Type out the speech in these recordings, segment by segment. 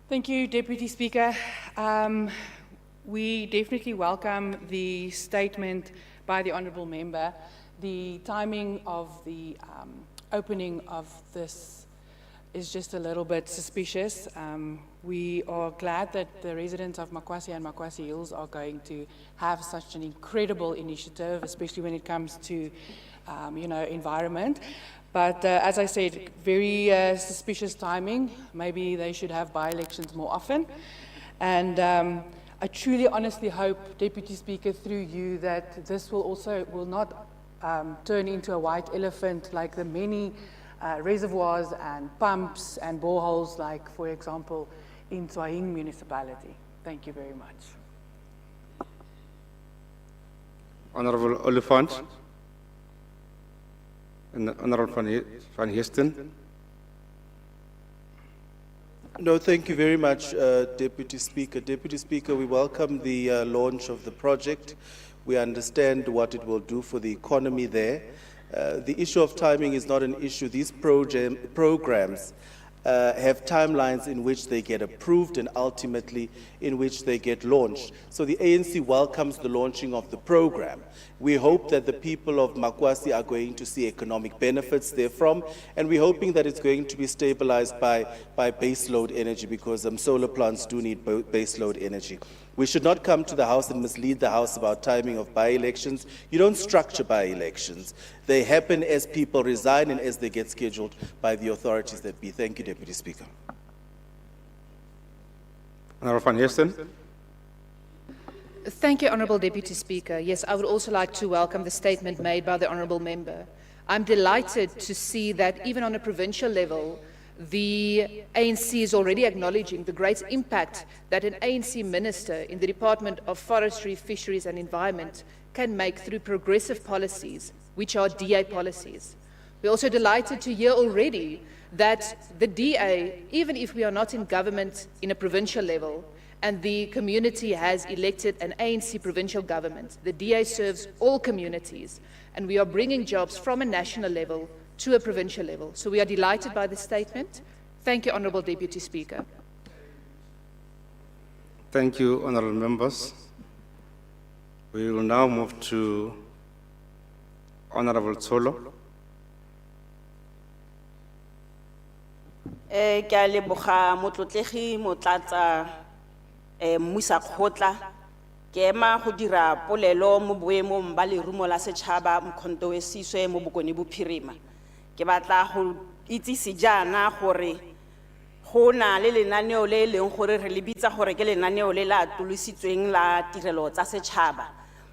Thank you, Deputy Speaker. We definitely welcome the statement by the Honourable Member. The timing of the opening of this is just a little bit suspicious. We are glad that the residents of Makwasi and Makwasi Hills are going to have such an incredible initiative, especially when it comes to, environment. But as I said, very suspicious timing. Maybe they should have by-elections more often. And I truly, honestly hope, Deputy Speaker, through you, that this will not turn into a white elephant like the many reservoirs and pumps and boreholes, like, for example, in Tshwane municipality. Thank you very much. Honourable Oliphant and Honourable Van Heesten. No, thank you very much, Deputy Speaker. Deputy Speaker, we welcome the launch of the project. We understand what it will do for the economy there. The issue of timing is not an issue. These programs have timelines in which they get approved and ultimately in which they get launched. So the ANC welcomes the launching of the program. We hope that the people of Makwasi are going to see economic benefits therefrom, and we're hoping that it's going to be stabilized by baseload energy, because solar plants do need baseload energy. We should not come to the House and mislead the House about timing of by-elections. You don't structure by-elections. They happen as people resign and as they get scheduled by the authorities that be. Thank you, Deputy Speaker. Honourable Van Heesten. Thank you, Honourable Deputy Speaker. Yes, I would also like to welcome the statement made by the Honourable Member. I'm delighted to see that even on a provincial level, the ANC is already acknowledging the great impact that an ANC minister in the Department of Forestry, Fisheries and Environment can make through progressive policies, which are DA policies. We're also delighted to hear already that the DA, even if we are not in government in a provincial level, and the community has elected an ANC provincial government, the DA serves all communities, and we are bringing jobs from a national level to a provincial level. So we are delighted by the statement. Thank you, Honourable Deputy Speaker. Thank you, honourable members. We will now move to Honourable Tsolo. Ke a leboga motlotlegi motlatsa mmuisa kgotla ke ema go dira polelo mo boemong ba lerumo la setšhaba Mkhonto we Siswe mo Bokone Bophirima. Ke batla go itsise jaana gore go na le lenaneo le leng gore re le bitsa gore ke lenaneo le la atolositsweng la tirelo tsa setšhaba.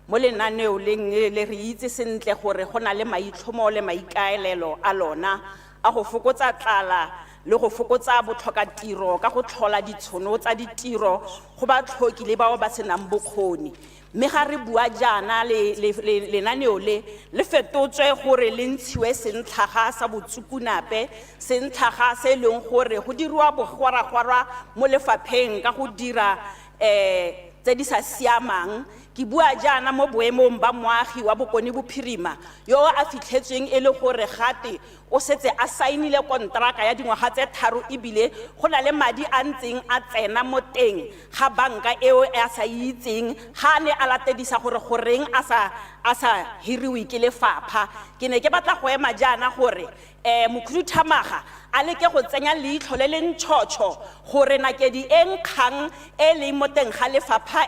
Mo lenaneo le re itse sentle gore go na le maitlhomo le maikaelelo a lona a go fokotsa tlala le go fokotsa botlhokatiro ka go tlhola ditshono tsa ditiro go batlhoki le bao ba senang bokgoni. Mme ga re bua jaana lenaneo le fetotswe gore le ntshiwe sentlhaga sa botsukunape, sentlhaga se leng gore go dirwa bogwaragwara mo lefapheng ka go dira tse di sa siamang. Ke bua jaana mo boemong ba moagi wa Bokone Bophirima yo a fitlhetsweng e le gore gate o setse a sainile kontraka ya dingwaga tse 3 ebile go na le madi a ntseng a tsena mo teng ga banka eo e sa itseng ga ne a latedisa gore goreng a sa hiriwe ke lefapha. Ke ne ke batla go ema jaana gore Mokhuduthamaga a leke go tsenya leitlho le le ntšhotšho gore nakedi e nkgang e le mo teng ga lefapha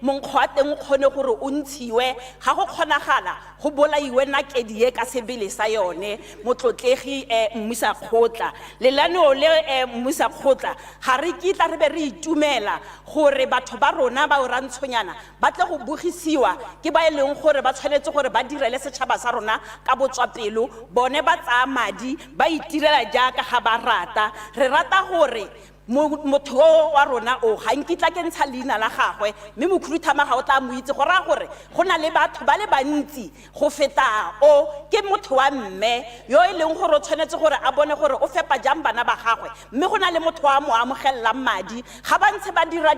monkgo wa teng kgone gore o ntshiwe ga go kgonagala go bolaiwe nakedi e ka sebele sa yone. Motlotlegi mmuisa kgotla lenaneo le mmuisa kgotla ga re kitla re be re itumela gore batho ba rona ba o rantshonyana ba tle go bogisiwa ke ba e leng gore ba tshwanetse gore ba direle setšhaba sa rona ka botswapelo, bone ba tsaya madi ba itirela jaaka ga ba rata. Re rata gore motho wa rona o ga nkitla ke ntsha leina la gagwe, mme Mokhuduthamaga o tla mo itse gore go na le batho ba le bantsi go feta o ke motho wa mme yo e leng gore o tshwanetse gore a bone gore o fepa jang bana ba gagwe, mme go na le motho wa mo amogelang madi ga ba ntse ba dira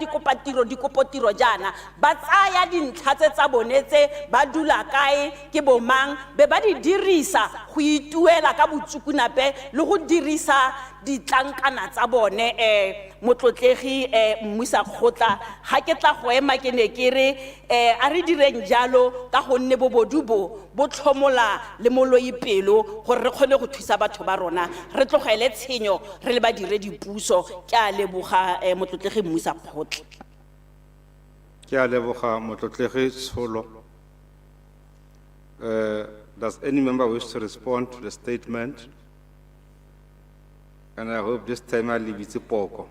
dikopotiro jaana ba tsaya dintlha tsa bone tse ba dula kae ke bomang be ba di dirisa go ituela ka botsukunape le go dirisa ditlankana tsa bone motlotlegi mmuisa kgotla ha ke tla go ema ke ne ke re a re direng jalo ka gonne bobodu bo tlhomola le moloipelo gore re kgone go thusa batho ba rona re tlogele tshenyo re le badiredipuso ke a leboga motlotlegi mmuisa kgotla. Ke a leboga motlotlegi Tsholo. Does any member wish to respond to the statement? And I hope this time I'll leave it to Poko.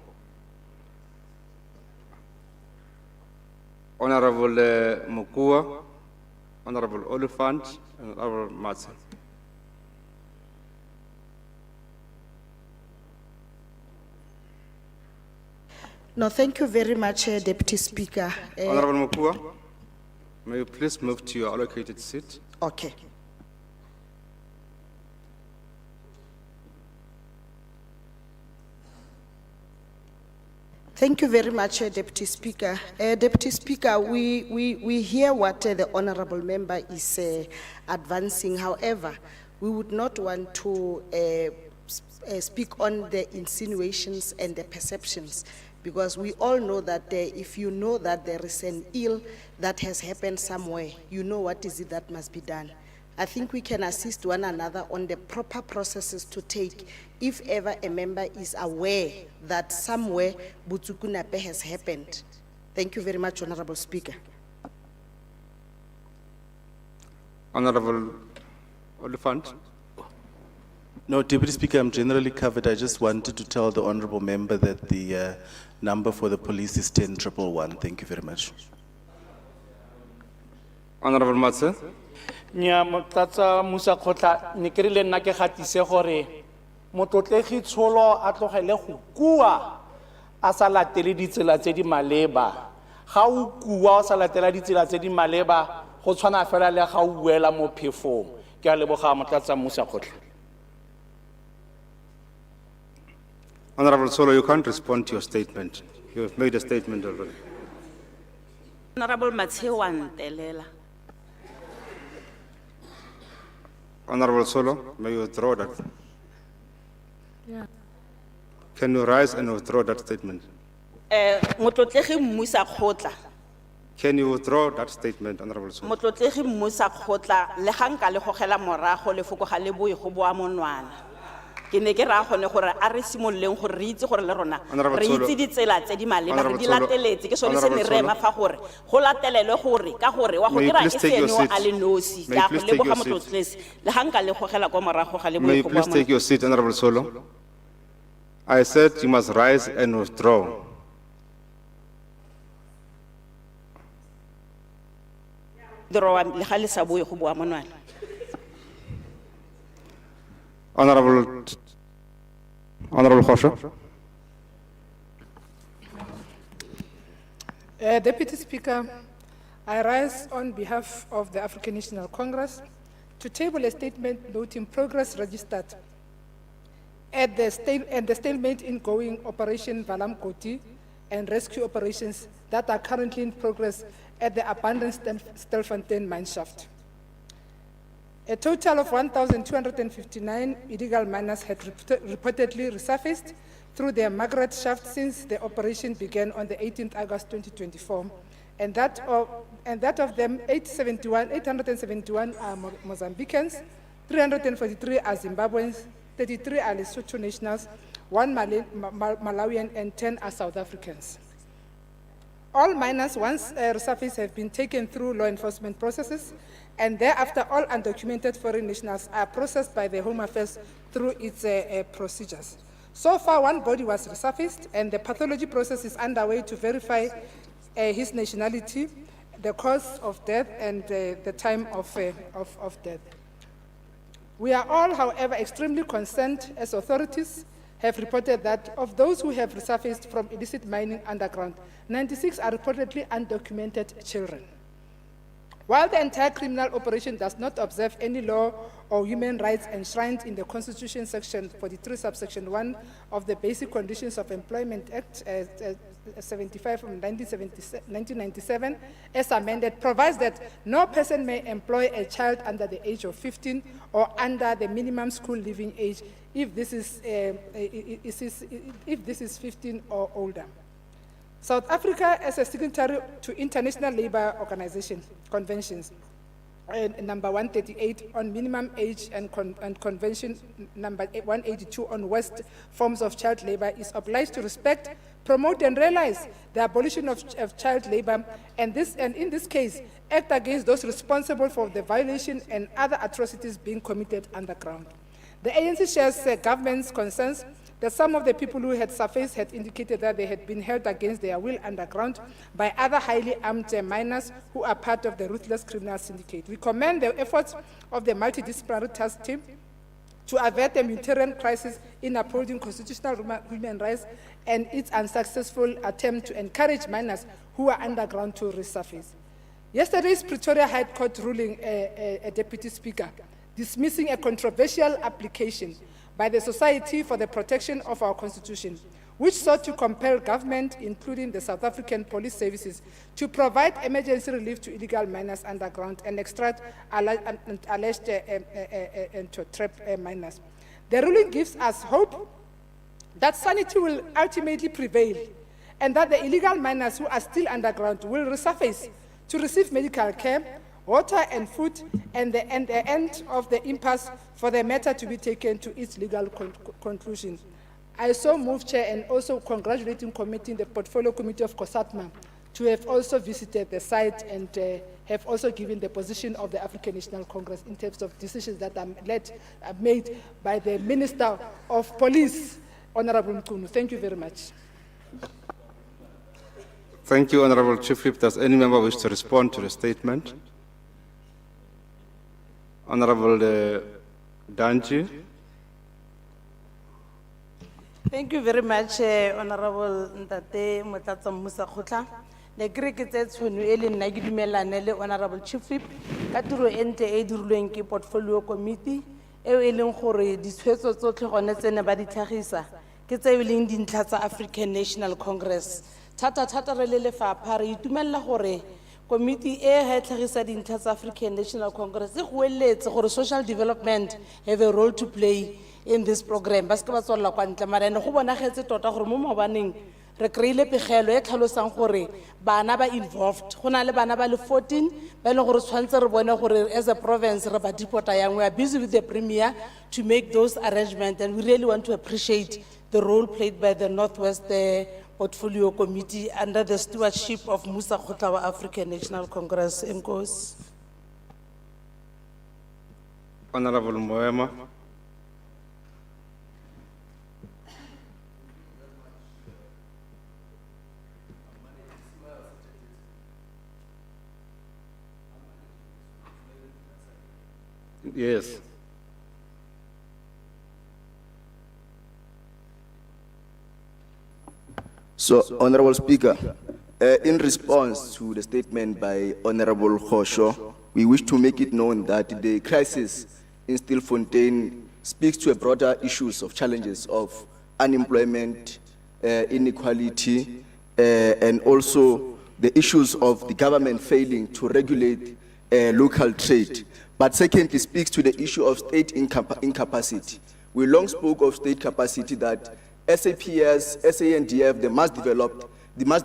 Honorable Mukua, Honorable Oliphant, and Honorable Matson. No, thank you very much, Deputy Speaker. Honorable Mukua, may you please move to your allocated seat? Okay. Thank you very much, Deputy Speaker. Deputy Speaker, we hear what the Honorable Member is advancing. However, we would not want to speak on the insinuations and the perceptions, because we all know that if you know that there is an ill that has happened somewhere, you know what is it that must be done. I think we can assist one another on the proper processes to take if ever a member is aware that somewhere Butsukunape has happened. Thank you very much, Honorable Speaker. Honorable Oliphant. No, Deputy Speaker, I'm generally covered. I just wanted to tell the Honorable Member that the number for the police is 10-111. Thank you very much. Honorable Matson. Nya motlatsa Musa Kgotla ne ke rile nna ke gatise gore motlotlegi Tsholo a tlogele go kua a sa latele ditsela tse di maleba ga o kua o sa latela ditsela tse di maleba go tshwana fela le ga o buela mo phefong ke a leboga motlatsa Musa Kgotla. Honorable Tsholo, you can't respond to your statement. You have made a statement already. Honorable Matsheo wa ntelela. Honorable Tsholo, may you withdraw that? Yeah. Can you rise and withdraw that statement? Motlotlegi mmuisa kgotla. Can you withdraw that statement, Honorable Tsholo? Motlotlegi mmuisa kgotla le ganka le gogela morago le foko ga le boe go boa monwana. Ke ne ke ra gone gore a re simolleng gore re itse gore le rona re itse ditsela tse di maleba re di lateletse ke sone se ne re ema fa gore go latelelwe gore ka gore wa go dira e seno a le nosi ka go leboga motlotlesi le ganka le gogela kwa morago ga le boe go boa monwana. May you please take your seat, Honorable Tsholo? I said you must rise and withdraw. Le ga le sa boe go boa monwana. Honorable Khosha. Deputy Speaker, I rise on behalf of the African National Congress to table a statement noting progress registered at the stalemate in going Operation Valam Koti and rescue operations that are currently in progress at the abandoned Stelfontein mine shaft. A total of 1,259 illegal miners had reportedly resurfaced through their Margaret shaft since the operation began on the 18th August 2024, and that of them 871 are Mozambicans, 343 are Zimbabweans, 33 are Lesotho nationals, 1 Malawian, and 10 are South Africans. All miners, once resurfaced, have been taken through law enforcement processes, and thereafter all undocumented foreign nationals are processed by the Home Affairs through its procedures. So far, 1 body was resurfaced, and the pathology process is underway to verify his nationality, the cause of death, and the time of death. We are all, however, extremely concerned as authorities have reported that of those who have resurfaced from illicit mining underground, 96 are reportedly undocumented children. While the entire criminal operation does not observe any law or human rights enshrined in the Constitution Section 43, subsection 1 of the Basic Conditions of Employment Act 75 from 1997, as amended, provides that no person may employ a child under the age of 15 or under the minimum school leaving age if this is 15 or older. South Africa, as a signatory to International Labour Organization conventions, number 138 on minimum age and convention number 182 on worst forms of child labor, is obliged to respect, promote and realize the abolition of child labor, and in this case act against those responsible for the violation and other atrocities being committed underground. The ANC shares government's concerns that some of the people who had surfaced had indicated that they had been held against their will underground by other highly armed miners who are part of the ruthless criminal syndicate. We commend the efforts of the multidisciplinary task team to avert the humanitarian crisis in upholding constitutional human rights and its unsuccessful attempt to encourage miners who are underground to resurface. Yesterday's Pretoria High Court ruling, Deputy Speaker, dismissing a controversial application by the Society for the Protection of our Constitution, which sought to compel government, including the South African Police Services, to provide emergency relief to illegal miners underground and extract alleged to trap miners. The ruling gives us hope that sanity will ultimately prevail and that the illegal miners who are still underground will resurface to receive medical care, water and food, and the end of the impasse for the matter to be taken to its legal conclusion. I so move, Chair, and also congratulating committee, the Portfolio Committee of COSATMA, to have also visited the site and have also given the position of the African National Congress in terms of decisions that are made by the Minister of Police, Honorable Mkunu. Thank you very much. Thank you, Honorable Chief Whip. Does any member wish to respond to the statement? Honorable Danji. Thank you very much, Honorable Ntate Motlatsa Musa Khotla. Le kriketse tshweno e le nna ke dumelane le Honorable Chief Whip ka tiro e ntle e dirilweng ke Portfolio Committee eo e leng gore ditshwetso tsotlhe gone tsene ba di tlhagisa ke tse e leng dintlha tsa African National Congress. Thata re le lefapha re itumella gore committee e ha tlhagisa dintlha tsa African National Congress e go eletse gore social development have a role to play in this program. Ba se ke ba tswalla kwa ntle mara ne go bonagetse tota gore mo mabaneng re kreile pegelo e tlhalosang gore bana ba involved go na le bana ba le 14 ba le gore tshwantse re bone gore as a province re ba dipota yang. We are busy with the premier to make those arrangements, and we really want to appreciate the role played by the Northwest Portfolio Committee under the stewardship of Musa Khotla wa African National Congress. Enkosi. Honorable Moema. Yes. So, Honorable Speaker, in response to the statement by Honorable Khosho, we wish to make it known that the crisis in Stilfontein speaks to a broader issues of challenges of unemployment, inequality, and also the issues of the government failing to regulate local trade. But secondly, speaks to the issue of state incapacity. We long spoke of state capacity that SAPS, SANDF, they must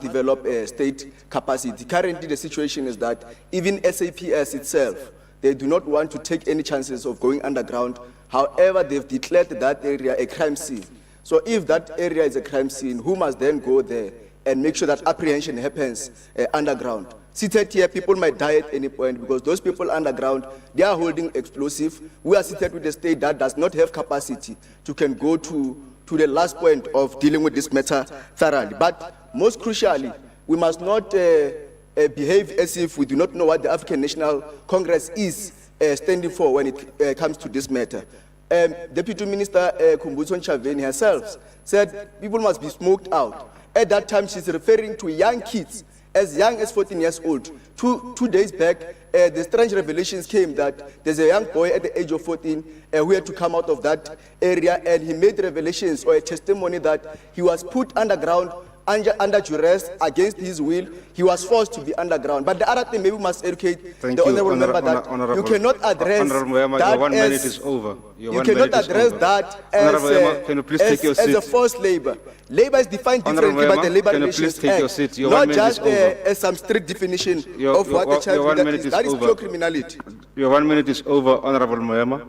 develop a state capacity. Currently, the situation is that even SAPS itself, they do not want to take any chances of going underground. However, they've declared that area a crime scene. So if that area is a crime scene, who must then go there and make sure that apprehension happens underground? Seated here, people might die at any point because those people underground, they are holding explosive. We are seated with a state that does not have capacity to can go to the last point of dealing with this matter thoroughly. But most crucially, we must not behave as if we do not know what the African National Congress is standing for when it comes to this matter. Deputy Minister Kumbutso Nchaveni herself said people must be smoked out. At that time, she's referring to young kids as young as 14 years old. Two days back, the strange revelations came that there's a young boy at the age of 14 who had to come out of that area, and he made revelations or a testimony that he was put underground under duress against his will. He was forced to be underground. But the other thing, maybe we must educate Thank the you, honorable member that Honorable- you cannot address Honorable Moema, that your 1 minute as is over. Your you 1 cannot minute is address over. that Honorable Moema, can you please take your as a seat? forced labor. Labor is defined Honorable differently by Moema, the Labor can you Relations please take your Act, seat? Your not 1 minute is just over. as some strict definition Your- of what your- a child your 1 leader minute is. is That is over. pure criminality. Your 1 minute is over, Honorable Moema.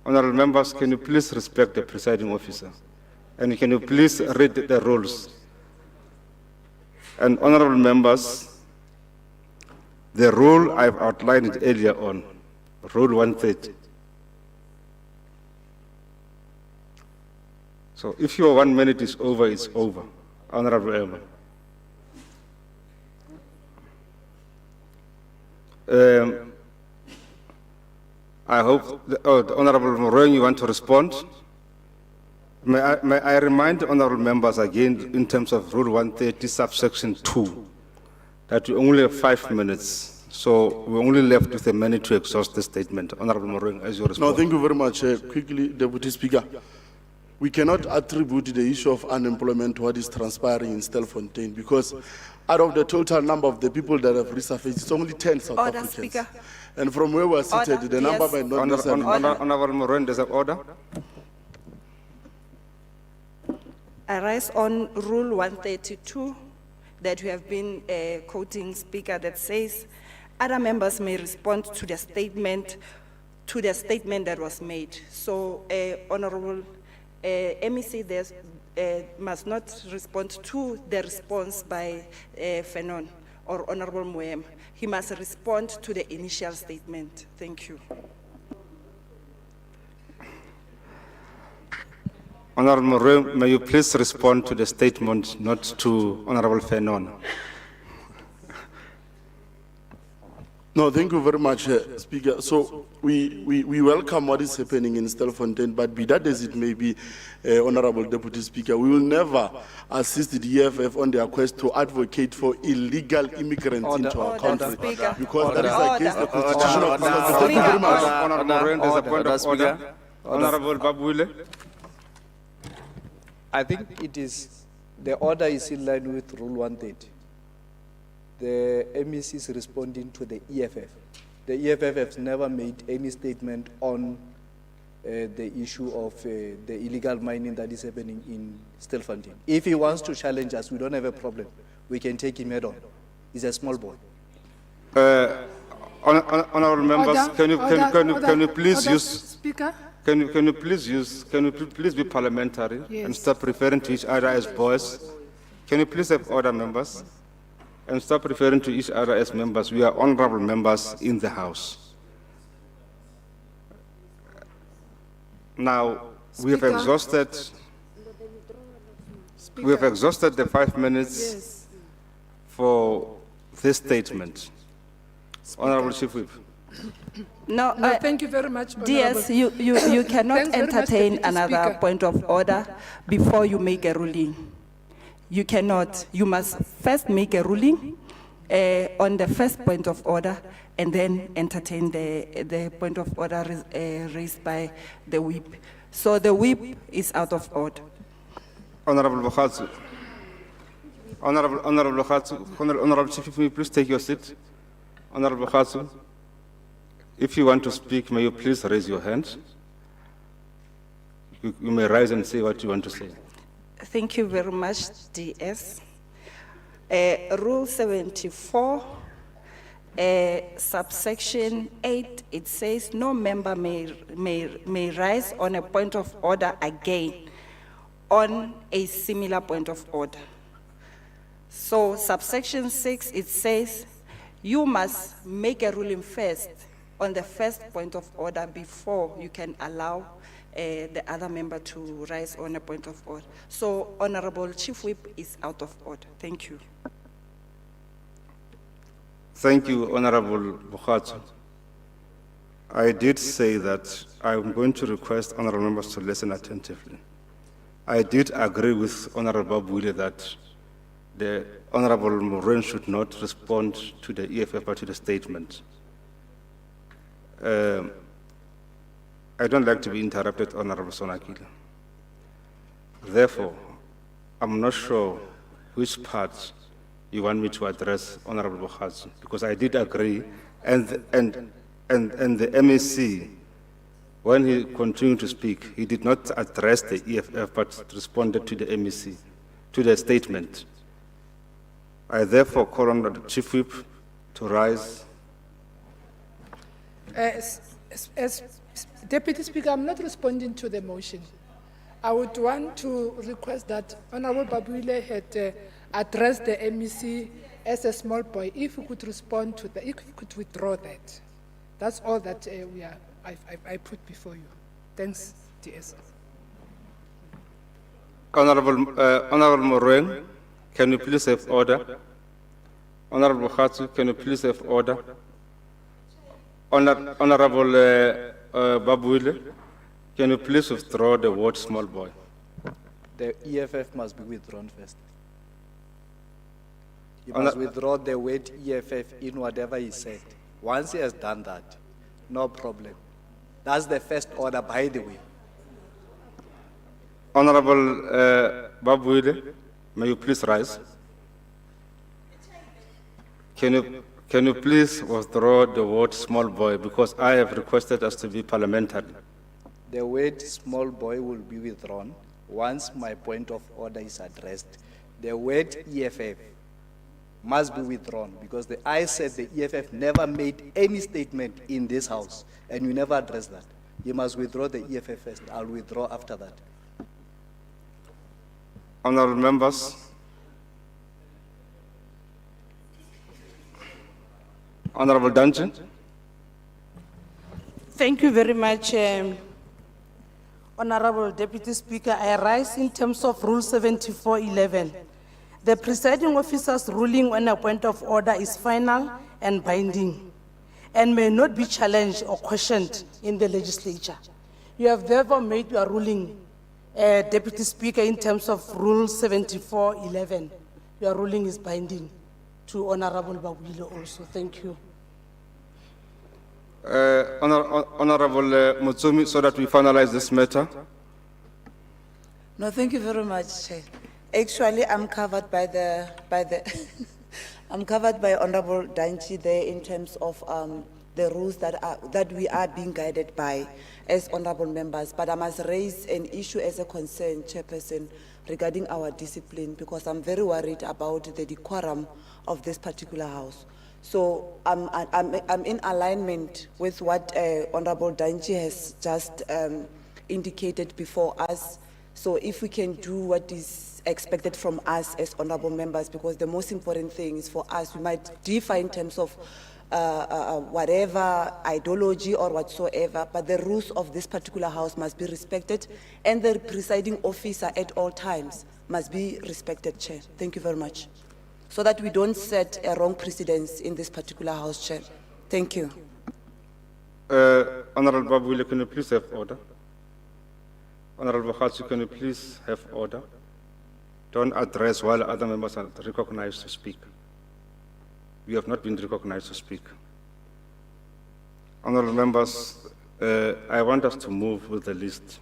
Honorable members, can you please respect the presiding officer? And can you please read the rules? And honorable members, the rule I've outlined earlier on, Rule 130. So if your 1 minute is over, it's over. Honorable Emma. I hope, the Honorable Moran, you want to respond? May I remind honorable members again, in terms of Rule 130, subsection 2, that we only have 5 minutes. So we're only left with a minute to exhaust the statement. Honorable Moran, as you No, respond. thank you very much. Quickly, Deputy Speaker. We cannot attribute the issue of unemployment to what is transpiring in Stelfontein, because out of the total number of the people that have resurfaced, it's only 10 South Order, Africans. Speaker. And from where we're seated, Order, the number yes. might not necessarily. Honorable Moran, there's an order. I rise on Rule 132 that we have been quoting, Speaker, that says other members may respond to the statement that was made. So, Honorable MEC must not respond to the response by Fenon or Honorable Moem. He must respond to the initial statement. Thank you. Honorable Moran, may you please respond to the statement, not to Honorable Fenon. No, thank you very much, Speaker. So we welcome what is happening in Stelfontein, but be that as it may be, Honorable Deputy Speaker, we will never assist the EFF on their quest to advocate for illegal immigrants into our country, Speaker. because that is Order. against the constitution of South Africa. Thank you very much. Honorable Moran, there's a point of order. Honorable Babuile. I think it is, the order is in line with Rule 130. The MEC is responding to the EFF. The EFF has never made any statement on the issue of the illegal mining that is happening in Stelfontein. If he wants to challenge us, we don't have a problem. We can take him head on. He's a small boy. Honorable members, Order, can you please order, use, Speaker, can you please be parliamentary and Yes. stop referring to each other as boys? Can you please have order, members? And stop referring to each other as members. We are honorable members in the House. Now, we have Speaker. exhausted, we have exhausted the 5 minutes yes. for this statement. Honorable Chief Whip. No, No, thank you very much, DS, Honorable. you cannot Thanks very much, entertain Deputy another Speaker. point of order before you make a ruling. You cannot. You must first make a ruling on the first point of order and then entertain the point of order raised by the whip. So the whip is out of order. Honorable Bokhatsu. Honorable Bokhatsu. Honorable Chief Whip, may you please take your seat. Honorable Bokhatsu. If you want to speak, may you please raise your hand. You may rise and say what you want to say. Thank you very much, DS. Rule 74, subsection 8, it says no member may rise on a point of order again on a similar point of order. So subsection 6, it says you must make a ruling first on the first point of order before you can allow the other member to rise on a point of order. So Honorable Chief Whip is out of order. Thank you. Thank you, Honorable Bokhatsu. I did say that I'm going to request honorable members to listen attentively. I did agree with Honorable Babuile that the Honorable Moran should not respond to the EFF but to the statement. I don't like to be interrupted, Honorable Sonakile. Therefore, I'm not sure which part you want me to address, Honorable Bokhatsu, because I did agree, and the MAC, when he continued to speak, he did not address the EFF, but responded to the MEC, to the statement. I therefore call on the Chief Whip to rise. As Deputy Speaker, I'm not responding to the motion. I would want to request that Honorable Babuile had addressed the MEC as a small boy. If he could respond to that, if he could withdraw that. That's all that I put before you. Thanks, DS. Honorable Moran, can you please have order? Honorable Bokhatsu, can you please have order? Honorable Babuile, can you please withdraw the word small boy? The EFF must be withdrawn first. He must withdraw the word EFF in whatever he said. Once he has done that, no problem. That's the first order, by the way. Honorable Babuile, may you please rise? Can you please withdraw the word small boy, because I have requested us to be parliamentary. The word small boy will be withdrawn once my point of order is addressed. The word EFF must be withdrawn because I said the EFF never made any statement in this house and you never addressed that. You must withdraw the EFF first. I'll withdraw after that. Honorable members, Honorable Dungeon. Thank you very much, Honorable Deputy Speaker. I rise in terms of Rule 7411. The presiding officer's ruling on a point of order is final and binding and may not be challenged or questioned in the legislature. You have therefore made your ruling, Deputy Speaker, in terms of Rule 7411. Your ruling is binding to Honorable Babuile also. Thank you. Honorable Mutsumi, so that we finalize this matter. No, thank you very much, Chair. Actually, I'm covered by I'm covered by Honorable Danchi there in terms of the rules that we are being guided by as honorable members. But I must raise an issue as a concern, Chairperson, regarding our discipline, because I'm very worried about the decorum of this particular house. So I'm in alignment with what Honorable Danchi has just indicated before us. So if we can do what is expected from us as honorable members, because the most important thing is for us, we might differ in terms of whatever ideology or whatsoever, but the rules of this particular house must be respected, and the presiding officer at all times must be respected, Chair. Thank you very much. So that we don't set a wrong precedence in this particular house, Chair. Thank you. Honorable Babuile, can you please have order? Honorable Bokhatsu, can you please have order? Don't address while other members are recognized to speak. We have not been recognized to speak. Honorable members, I want us to move with the list.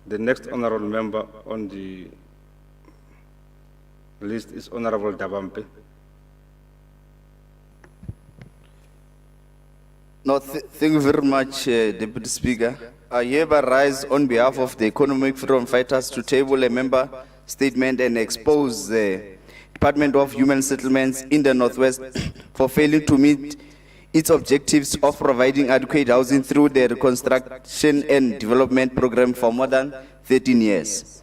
The next honorable member on the list is Honorable Dabampe. No, thank you very much, Deputy Speaker. I hereby rise on behalf of the Economic Freedom Fighters to table a member statement and expose the Department of Human Settlements in the Northwest for failing to meet its objectives of providing adequate housing through the Reconstruction and Development Program for more than 13 years.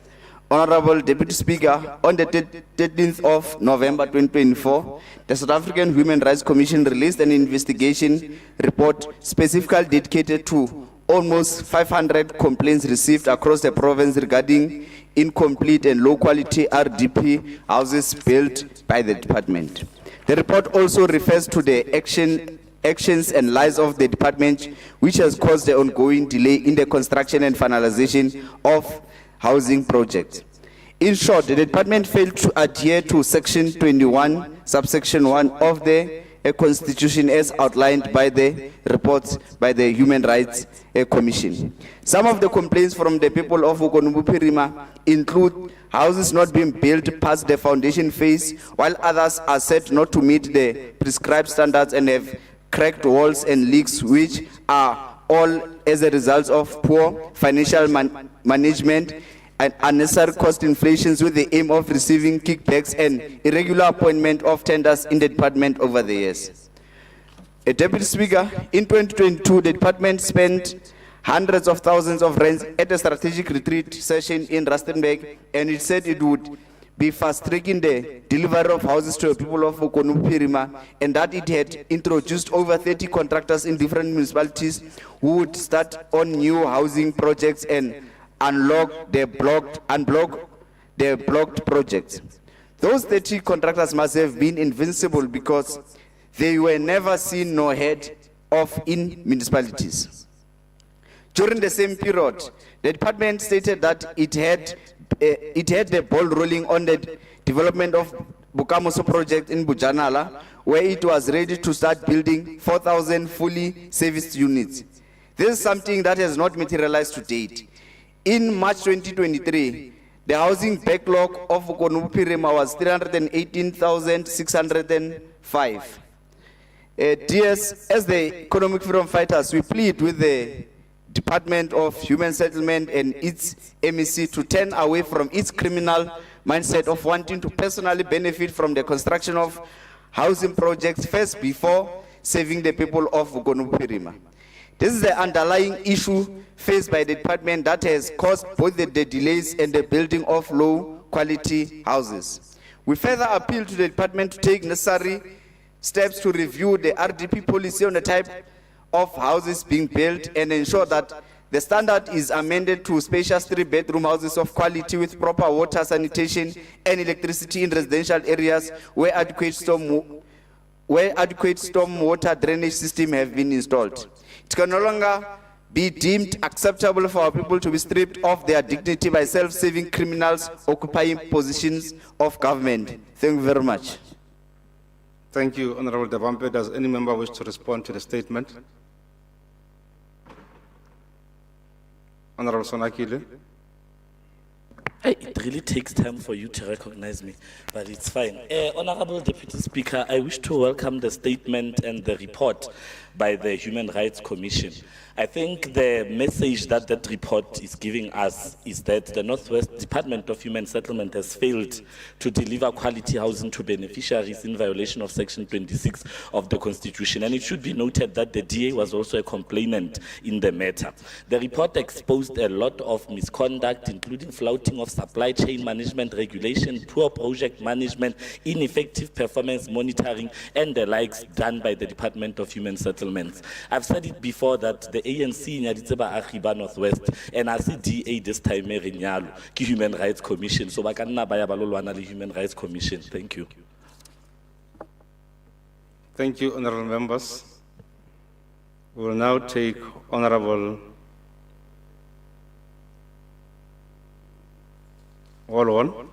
Honorable Deputy Speaker, on the 13th of November 2024, the South African Human Rights Commission released an investigation report specifically dedicated to almost 500 complaints received across the province regarding incomplete and low-quality RDP houses built by the department. The report also refers to the actions and lies of the department, which has caused the ongoing delay in the construction and finalization of housing projects. In short, the department failed to adhere to section 21, subsection 1 of the Constitution as outlined by the reports by the Human Rights Commission. Some of the complaints from the people of Ukonubupirima include houses not being built past the foundation phase, while others are said not to meet the prescribed standards and have cracked walls and leaks, which are all as a result of poor financial management and unnecessary cost inflations with the aim of receiving kickbacks and irregular appointment of tenders in the department over the years. Deputy Speaker, in 2022, the department spent hundreds of thousands of rands at a strategic retreat session in Rustenburg, and it said it would be fast-tracking the delivery of houses to the people of Ukonubupirima, and that it had introduced over 30 contractors in different municipalities who would start on new housing projects and unblock the blocked projects. Those 30 contractors must have been invincible because they were never seen nor heard of in municipalities. During the same period, the department stated that it had the ball rolling on the development of Bukamoso project in Bujanala, where it was ready to start building 4,000 fully serviced units. This is something that has not materialized to date. In March 2023, the housing backlog of Ukonubupirima was 318,605. DS, as the economic freedom fighters, we plead with the Department of Human Settlement and its MEC to turn away from its criminal mindset of wanting to personally benefit from the construction of housing projects first before saving the people of Ukonubupirima. This is the underlying issue faced by the department that has caused both the delays and the building of low-quality houses. We further appeal to the department to take necessary steps to review the RDP policy on the type of houses being built and ensure that the standard is amended to spacious 3-bedroom houses of quality with proper water, sanitation, and electricity in residential areas where adequate storm water drainage system have been installed. It can no longer be deemed acceptable for our people to be stripped of their dignity by self-serving criminals occupying positions of government. Thank you very much. Thank you, Honorable Devampe. Does any member wish to respond to the statement? Honorable Sonakile. It really takes time for you to recognize me, but it's fine. Honorable Deputy Speaker, I wish to welcome the statement and the report by the Human Rights Commission. I think the message that that report is giving us is that the Northwest Department of Human Settlement has failed to deliver quality housing to beneficiaries in violation of Section 26 of the Constitution. And it should be noted that the DA was also a complainant in the matter. The report exposed a lot of misconduct, including flouting of supply chain management regulation, poor project management, ineffective performance monitoring, and the likes done by the Department of Human Settlements. I've said it before that the ANC nyaditse baagi ba Northwest and I see DA this time e re nyalo ke Human Rights Commission, so ba ka nna ba ya ba lo lwana le Human Rights Commission. Thank you. Thank you, honorable members. We will now take Honorable Olon.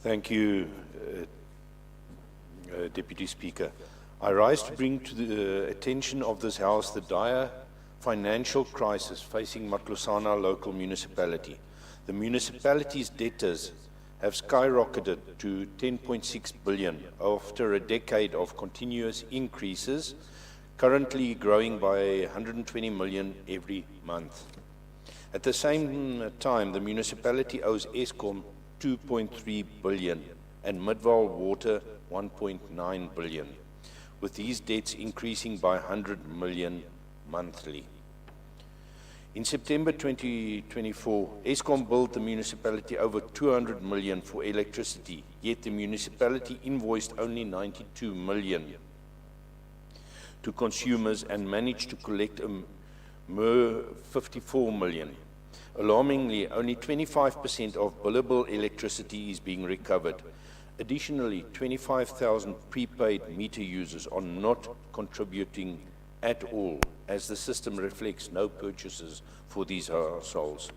Thank you, Deputy Speaker. I rise to bring to the attention of this House the dire financial crisis facing Matlosana local municipality. The municipality's debtors have skyrocketed to 10.6 billion after a decade of continuous increases, currently growing by 120 million every month. At the same time, the municipality owes Eskom 2.3 billion and Midvaal Water 1.9 billion, with these debts increasing by 100 million monthly. In September 2024, Eskom billed the municipality over 200 million for electricity, yet the municipality invoiced only 92 million to consumers and managed to collect a mere 54 million. Alarmingly, only 25% of billable electricity is being recovered. Additionally, 25,000 prepaid meter users are not contributing at all as the system reflects no purchases for these households.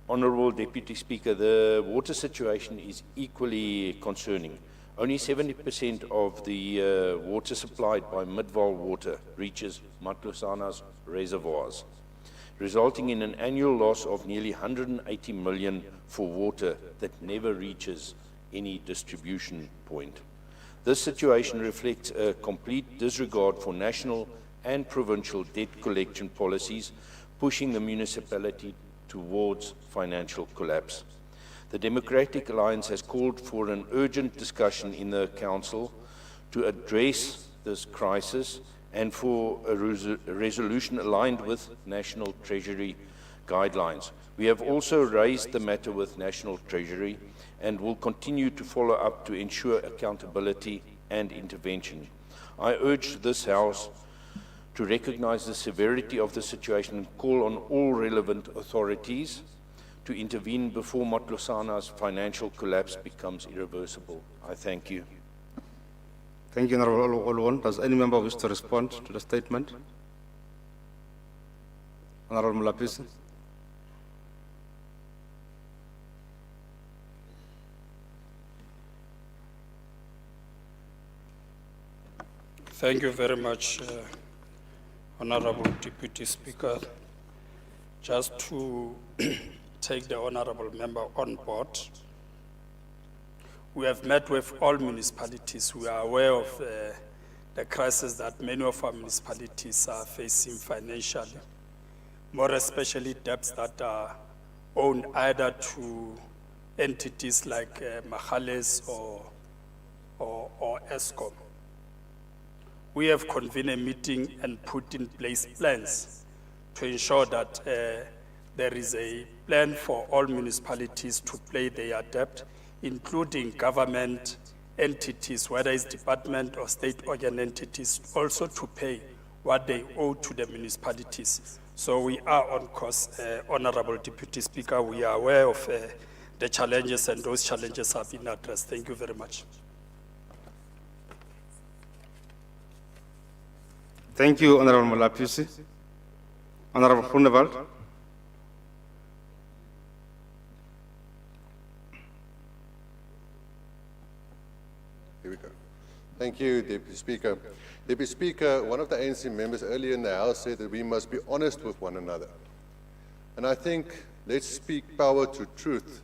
Honourable Deputy Speaker, the water situation is equally concerning. Only 70% of the water supplied by Midvaal Water reaches Matlosana's reservoirs, resulting in an annual loss of nearly 180 million for water that never reaches any distribution point. This situation reflects a complete disregard for national and provincial debt collection policies, pushing the municipality towards financial collapse. The Democratic Alliance has called for an urgent discussion in the Council to address this crisis and for a resolution aligned with National Treasury guidelines. We have also raised the matter with National Treasury and will continue to follow up to ensure accountability and intervention. I urge this House to recognize the severity of the situation and call on all relevant authorities to intervene before Matlosana's financial collapse becomes irreversible. I thank you. Thank you, Honourable Olwon. Does any member wish to respond to the statement? Honourable Mulapisi. Thank you very much, Honourable Deputy Speaker. Just to take the Honourable Member on board, we have met with all municipalities. We are aware of the crisis that many of our municipalities are facing financially, more especially debts that are owned either to entities like Mahales or ESCOM. We have convened a meeting and put in place plans to ensure that there is a plan for all municipalities to pay their debt, including government entities, whether it's department or state-organ entities, also to pay what they owe to the municipalities. So we are on course, Honourable Deputy Speaker. We are aware of the challenges, and those challenges have been addressed. Thank you very much. Thank you, Honourable Mulapisi. Honourable Groenewald. Here we go. Thank you, Deputy Speaker. Deputy Speaker, one of the ANC members earlier in the House said that we must be honest with one another. And I think, let's speak power to truth.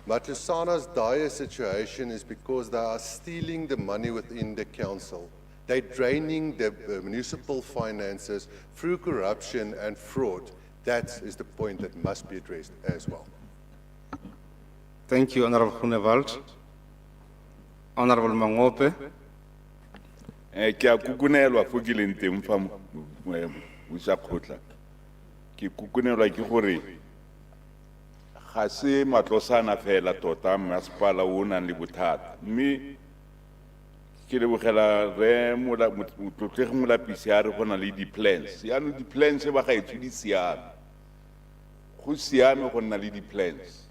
Matlosana's dire situation is because they are stealing the money within the council. They're draining the municipal finances through corruption and fraud. That is the point that must be addressed as well. Thank you, Honourable Groenewald. Honourable Mangope. Ke a kukunelwa fo ke leng teng fa Mosakgotla. Ke kukunelwa ke gore ga se Matlosana fela tota masepala o nang le bothata. Mme ke lebogela re motlotlegi Molapisi a re go na le di-plans. Yaanong di-plans ba gaetsho di siame. Go siame go nna le di-plans.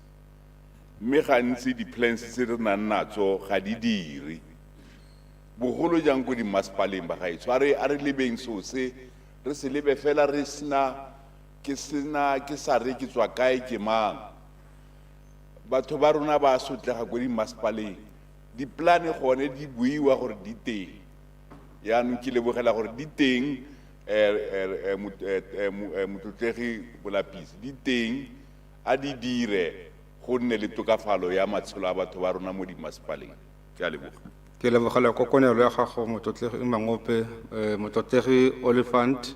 Mme gantsi di-plans tse re nang natso ga di dire. Bogolo jang ko dimmasepaleng ba gaetsho. A re lebeng so se re se lebe fela re ke sa re ke tswa kae ke mang. Batho ba rona ba sotlega ko dimmasepaleng. Di-plane gone di buiwa gore di teng. Yaanong ke lebogela gore di teng motlotlegi Molapisi. Di teng a di dire go nne le tokafalo ya matshelo a batho ba rona mo dimmasepaleng. Ke a leboga. Ke lebogela kokonelo ya gago motlotlegi Mangope. Motlotlegi Oliphant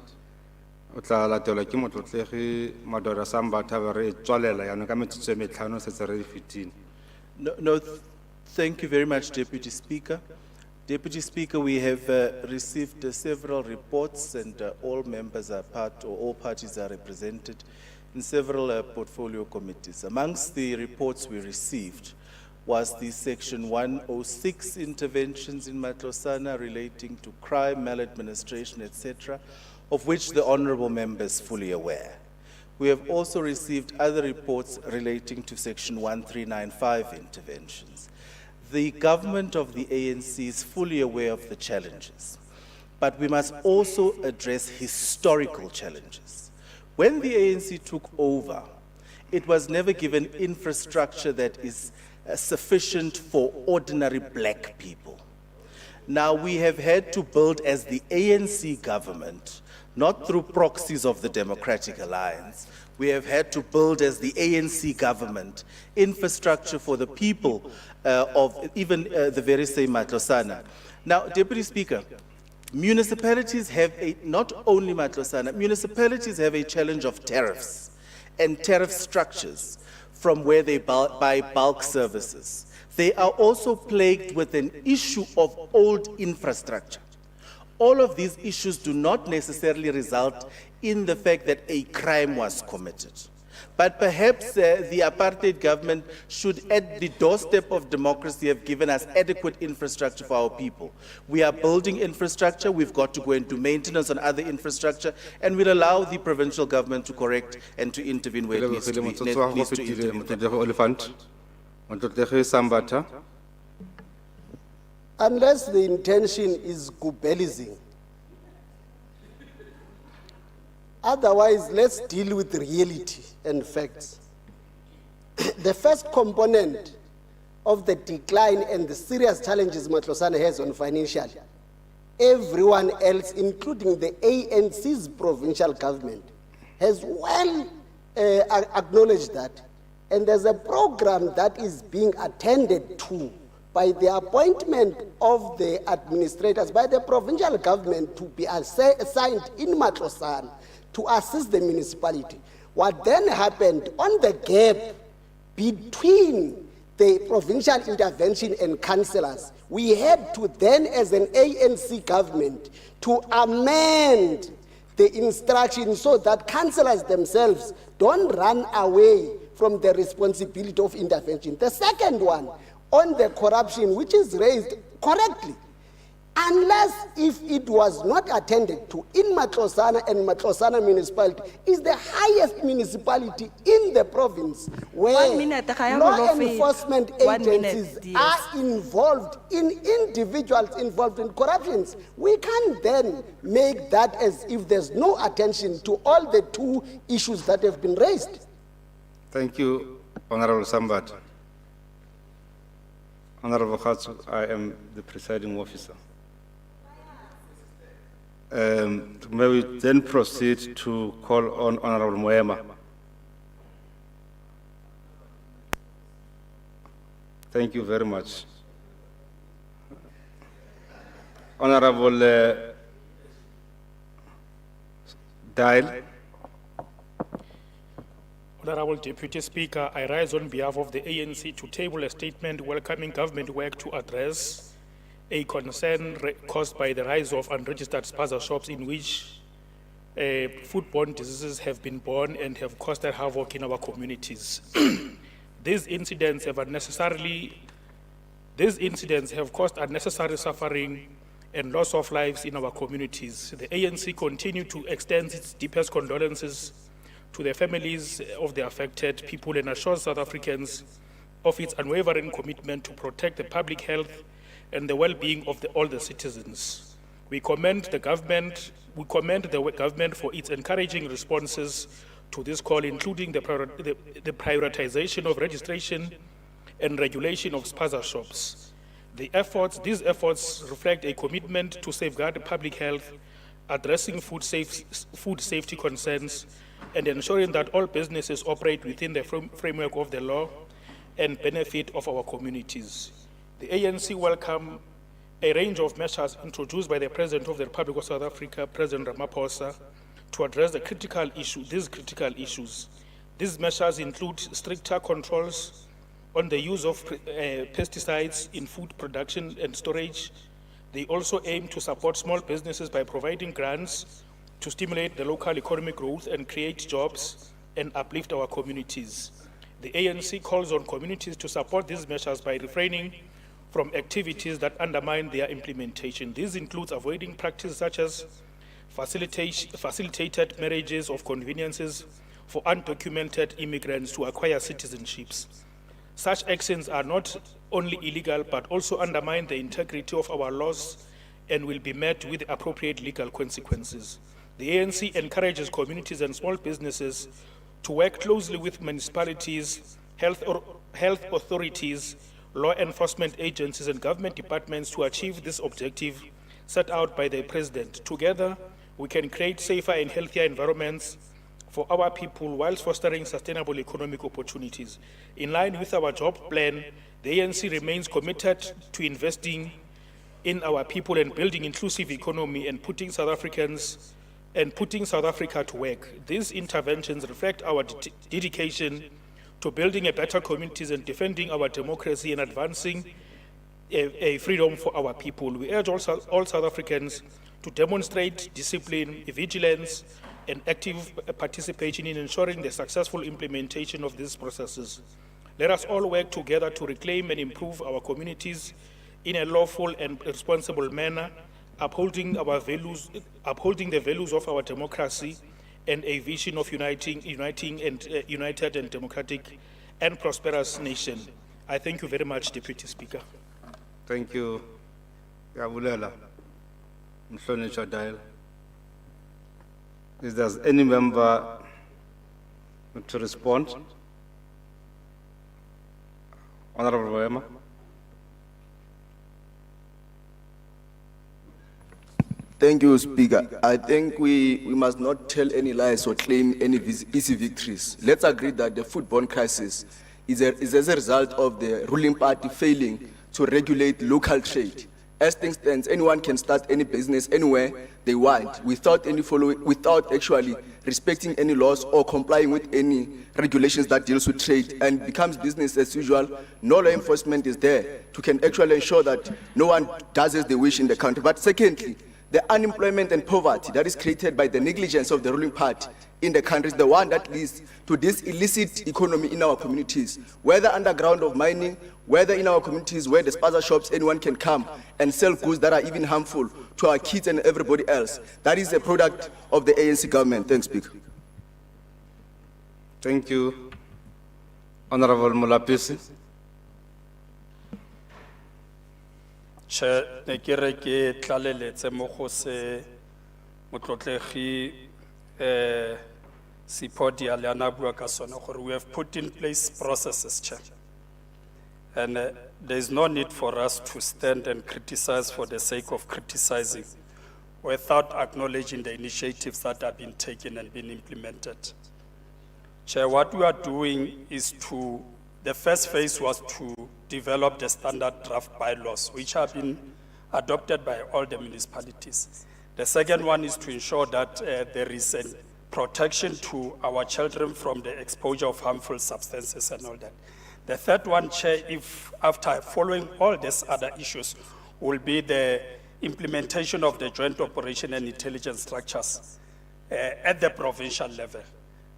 o tla latelwa ke motlotlegi Madoda Sambatha ba re tswalela yaanong ka metsotso e metlhano setse re fetile. No, thank you very much, Deputy Speaker. Deputy Speaker, we have received several reports, and all members are part, or all parties are represented in several portfolio committees. Amongst the reports we received was the Section 106 interventions in Matlosana relating to crime, maladministration, etc., of which the honourable member is fully aware. We have also received other reports relating to Section 1395 interventions. The government of the ANC is fully aware of the challenges. but we must also address historical challenges. When the ANC took over, it was never given infrastructure that is sufficient for ordinary black people. Now we have had to build as the ANC government, not through proxies of the Democratic Alliance. We have had to build as the ANC government infrastructure for the people of even the very same Matlosana. Now, Deputy Speaker, municipalities have not only Matlosana, municipalities have a challenge of tariffs and tariff structures from where they buy bulk services. They are also plagued with an issue of old infrastructure. All of these issues do not necessarily result in the fact that a crime was committed. But perhaps the apartheid government should, at the doorstep of democracy, have given us adequate infrastructure for our people. We are building infrastructure, we've got to go and do maintenance on other infrastructure, and we'll allow the provincial government to correct and to intervene where it needs to intervene. Unless the intention is gubelism. Otherwise, let's deal with reality and facts. The first component of the decline and the serious challenges Matlosana has on financial, everyone else, including the ANC's provincial government, has well acknowledged that. And there's a program that is being attended to by the appointment of the administrators, by the provincial government to be assigned in Matlosana to assist the municipality. What then happened on the gap between the provincial intervention and councillors, we had to then, as an ANC government, to amend the instructions so that councillors themselves don't run away from the responsibility of intervention. The second one, on the corruption, which is raised correctly, unless if it was not attended to in Matlosana, and Matlosana municipality is the highest municipality in the province where law enforcement agencies are involved in individuals involved in corruptions. We can't then make that as if there's no attention to all the two issues that have been raised. Thank you, Honorable Sambat. Honorable Khatsu, I am the presiding officer. May we then proceed to call on Honorable Moema. Thank you very much. Honorable Dial. Honorable Deputy Speaker, I rise on behalf of the ANC to table a statement welcoming government work to address a concern caused by the rise of unregistered spaza shops in which foodborne diseases have been born and have caused havoc in our communities. These incidents have caused unnecessary suffering and loss of lives in our communities. The ANC continue to extend its deepest condolences to the families of the affected people and assure South Africans of its unwavering commitment to protect the public health and the well-being of all the citizens. We commend the government for its encouraging responses to this call, including the prioritization of registration and regulation of spaza shops. These efforts reflect a commitment to safeguard public health, addressing food safety concerns, and ensuring that all businesses operate within the framework of the law and benefit of our communities. The ANC welcome a range of measures introduced by the President of the Republic of South Africa, President Ramaphosa, to address these critical issues. These measures include stricter controls on the use of pesticides in food production and storage. They also aim to support small businesses by providing grants to stimulate the local economic growth and create jobs and uplift our communities. The ANC calls on communities to support these measures by refraining from activities that undermine their implementation. This includes avoiding practices such as facilitated marriages of conveniences for undocumented immigrants to acquire citizenships. Such actions are not only illegal but also undermine the integrity of our laws and will be met with appropriate legal consequences. The ANC encourages communities and small businesses to work closely with municipalities, health authorities, law enforcement agencies, and government departments to achieve this objective set out by the President. Together, we can create safer and healthier environments for our people whilst fostering sustainable economic opportunities. In line with our job plan, the ANC remains committed to investing in our people and building inclusive economy and putting South Africa to work. These interventions reflect our dedication to building a better communities and defending our democracy and advancing a freedom for our people. We urge all South Africans to demonstrate discipline, vigilance, and active participation in ensuring the successful implementation of these processes. Let us all work together to reclaim and improve our communities in a lawful and responsible manner, upholding the values of our democracy and a vision of united and democratic and prosperous nation. I thank you very much, Deputy Speaker. Thank you. Yabulela. Mhlonishwa Dial. Is there any member to respond? Honorable Wema. Thank you, Speaker. I think we must not tell any lies or claim any easy victories. Let's agree that the foodborne crisis is as a result of the ruling party failing to regulate local trade. As things stand, anyone can start any business anywhere they want without actually respecting any laws or complying with any regulations that deals with trade, and becomes business as usual. No law enforcement is there to can actually ensure that no one does as they wish in the country. But secondly, the unemployment and poverty that is created by the negligence of the ruling party in the country is the one that leads to this illicit economy in our communities, whether underground of mining, whether in our communities where the spaza shops, anyone can come and sell goods that are even harmful to our kids and everybody else. That is a product of the ANC government. Thanks, Speaker. Thank you. Honorable Mulapisi. Chair, ne ke re ke tlaleletse mo go se motlotlegi Sipodia le ana bua ka sona gore we have put in place processes, Chair. And there is no need for us to stand and criticize for the sake of criticizing without acknowledging the initiatives that have been taken and been implemented. Chair, what we are doing is the first phase was to develop the standard draft bylaws, which have been adopted by all the municipalities. The second one is to ensure that there is a protection to our children from the exposure of harmful substances and all that. The third one, Chair, if after following all these other issues, will be the implementation of the joint operation and intelligence structures at the provincial level.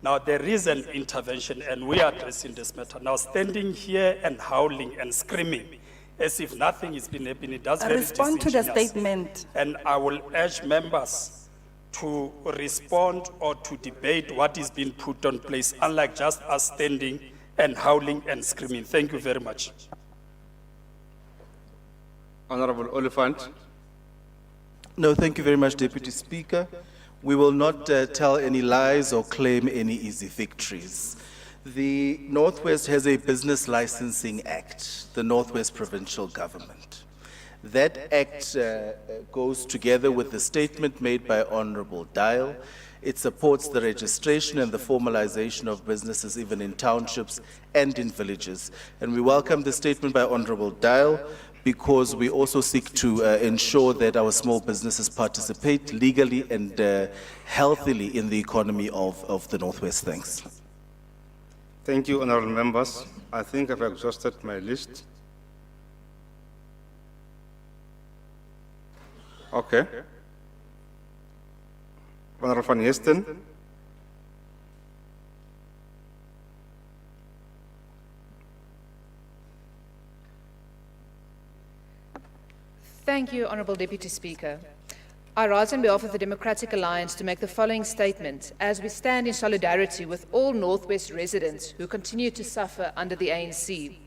Now, there is an intervention, and we are addressing this matter. Now, standing here and howling and screaming as if nothing has been happening, that's very Respond to the disingenuous. statement. And I will urge members to respond or to debate what is being put on place, unlike just us standing and howling and screaming. Thank you very much. Honorable Oliphant. No, thank you very much, Deputy Speaker. We will not tell any lies or claim any easy victories. The Northwest has a Business Licensing Act, the Northwest Provincial Government. That act goes together with the statement made by Honorable Dial. It supports the registration and the formalization of businesses even in townships and in villages. And we welcome the statement by Honorable Dial, because we also seek to ensure that our small businesses participate legally and healthily in the economy of the Northwest. Thanks. Thank you, honorable members. I think I've exhausted my list. Okay. Honorable Van Heesten. Thank you, Honourable Deputy Speaker. I rise on behalf of the Democratic Alliance to make the following statement as we stand in solidarity with all Northwest residents who continue to suffer under the ANC.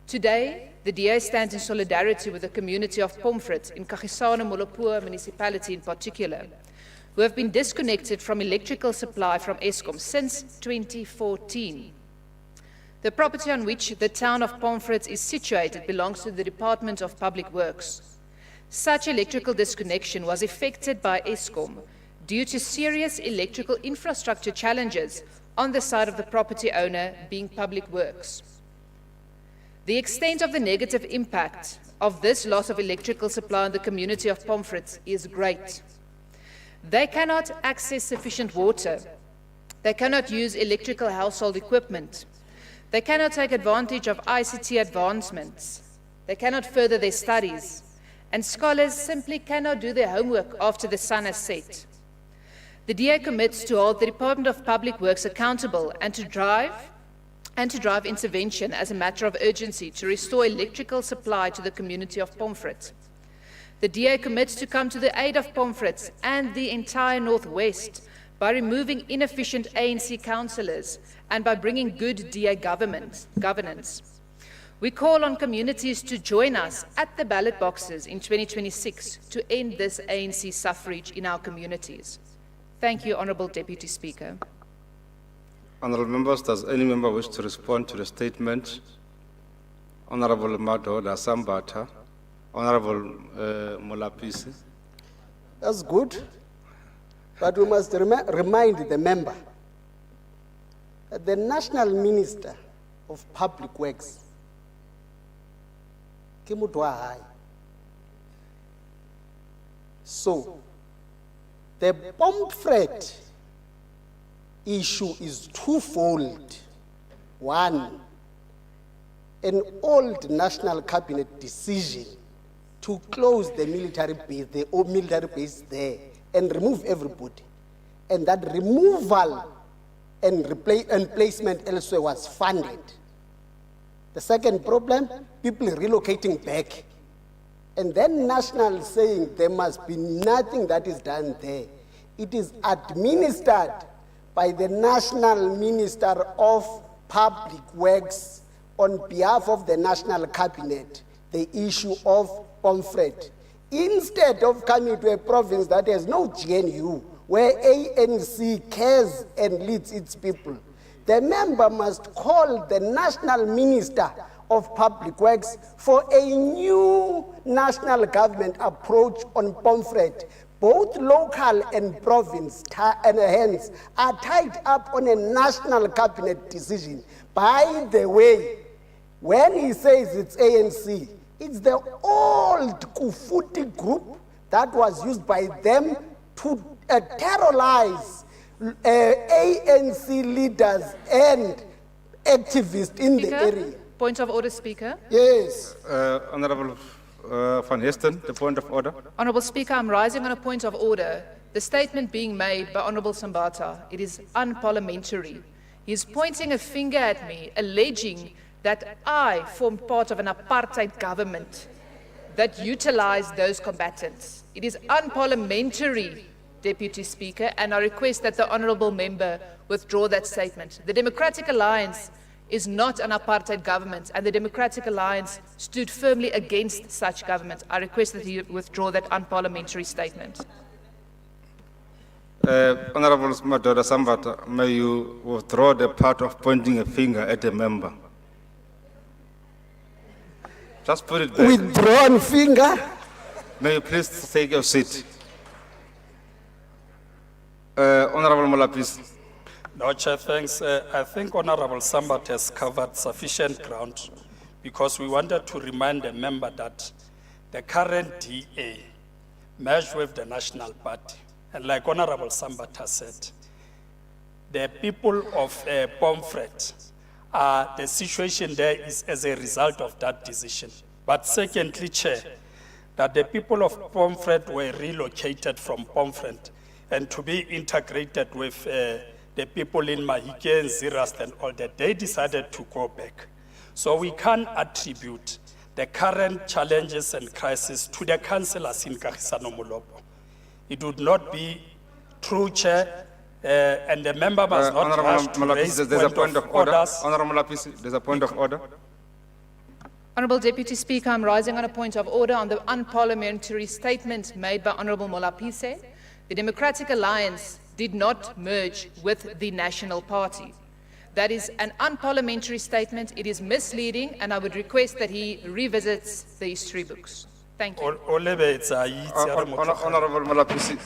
Today, the DA stands in solidarity with the community of Pomfret in Kagisano Molopoa municipality in particular, who have been disconnected from electrical supply from Eskom since 2014. The property on which the town of Pomfret is situated belongs to the Department of Public Works. Such electrical disconnection was effected by Eskom due to serious electrical infrastructure challenges on the side of the property owner being Public Works. The extent of the negative impact of this loss of electrical supply on the community of Pomfret is great. They cannot access sufficient water. They cannot use electrical household equipment. They cannot take advantage of ICT advancements. They cannot further their studies. And scholars simply cannot do their homework after the sun has set. The DA commits to hold the Department of Public Works accountable and to drive intervention as a matter of urgency to restore electrical supply to the community of Pomfret. The DA commits to come to the aid of Pomfret and the entire Northwest by removing inefficient ANC councillors and by bringing good DA governance. We call on communities to join us at the ballot boxes in 2026 to end this ANC suffrage in our communities. Thank you, Honourable Deputy Speaker. Honourable members, does any member wish to respond to the statement? Honourable Madoda Sambata, Honourable Molapisi. That's good, but we must remind the member that the National Minister of Public Works, ke motho wa hae. So, the Pomfret issue is twofold. One, an old national cabinet decision to close the military base there and remove everybody. And that removal and placement elsewhere was funded. The second problem, people relocating back. And then National saying there must be nothing that is done there. It is administered by the National Minister of Public Works on behalf of the National Cabinet, the issue of Pomfret. Instead of coming to a province that has no GNU, where ANC cares and leads its people, the member must call the National Minister of Public Works for a new national government approach on Pomfret. Both local and province and hence are tied up on a national cabinet decision. By the way, when he says it's ANC, it's the old Kufuti group that was used by them to terrorize ANC leaders and activists in the area. Point of order, Speaker. Yes. Honourable Van Hesten, the point of order. Honourable Speaker, I'm rising on a point of order. The statement being made by Honourable Sambata, it is unparliamentary. He is pointing a finger at me, alleging that I formed part of an apartheid government that utilized those combatants. It is unparliamentary, Deputy Speaker, and I request that the Honourable Member withdraw that statement. The Democratic Alliance is not an apartheid government, and the Democratic Alliance stood firmly against such government. I request that he withdraw that unparliamentary statement. Honourable Madoda Sambata, may you withdraw the part of pointing a finger at a member? Just put it back. Withdrawn finger? May you please take your seat? Honourable Molapisi. No, Chair, thanks. I think Honorable Sambat has covered sufficient ground because we wanted to remind the member that the current DA merged with the National Party. And like Honorable Sambat has said, the people of Pomfret, the situation there is as a result of that decision. But secondly, Chair, that the people of Pomfret were relocated from Pomfret and to be integrated with the people in Mahike and Zirast and all that, they decided to go back. So we can't attribute the current challenges and crises to the councillors in Kagisano Molopo. It would not be true, Chair, and the member must not rush to raise there's a point of order. orders. Honourable Molapisi, there's a point of order. Honourable Deputy Speaker, I'm rising on a point of order on the unparliamentary statement made by Honourable Molapise. The Democratic Alliance did not merge with the National Party. That is an unparliamentary statement. It is misleading, and I would request that he revisits the history books. Thank you. Honourable Molapisi,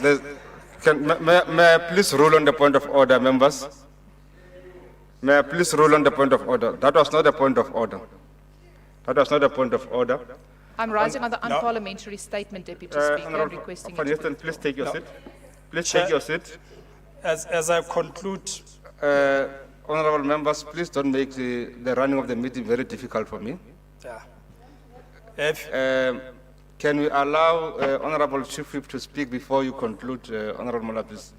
may I please rule on the point of order, members? May I please rule on the point of order? That was not a point of order. That was not a point of order. I'm rising on the unparliamentary statement, Deputy Speaker, and requesting Van it. Heerden, please take your seat. Please take your seat. As I conclude, Honourable members, please don't make the running of the meeting very difficult for me. Can we allow Honourable Chief Whip to speak before you conclude, Honourable Molapisi?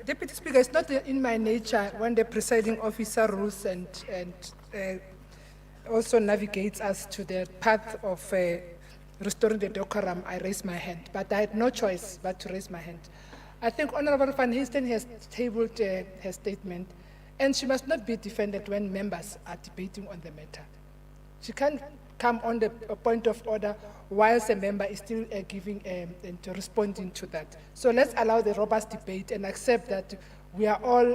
Deputy Speaker, it's not in my nature when the presiding officer rules and also navigates us to the path of restoring the decorum, I raise my hand. But I had no choice but to raise my hand. I think Honourable Van Heerden has tabled her statement, and she must not be defended when members are debating on the matter. She can't come on the point of order whilst a member is still giving and responding to that. So let's allow the robust debate and accept that we are all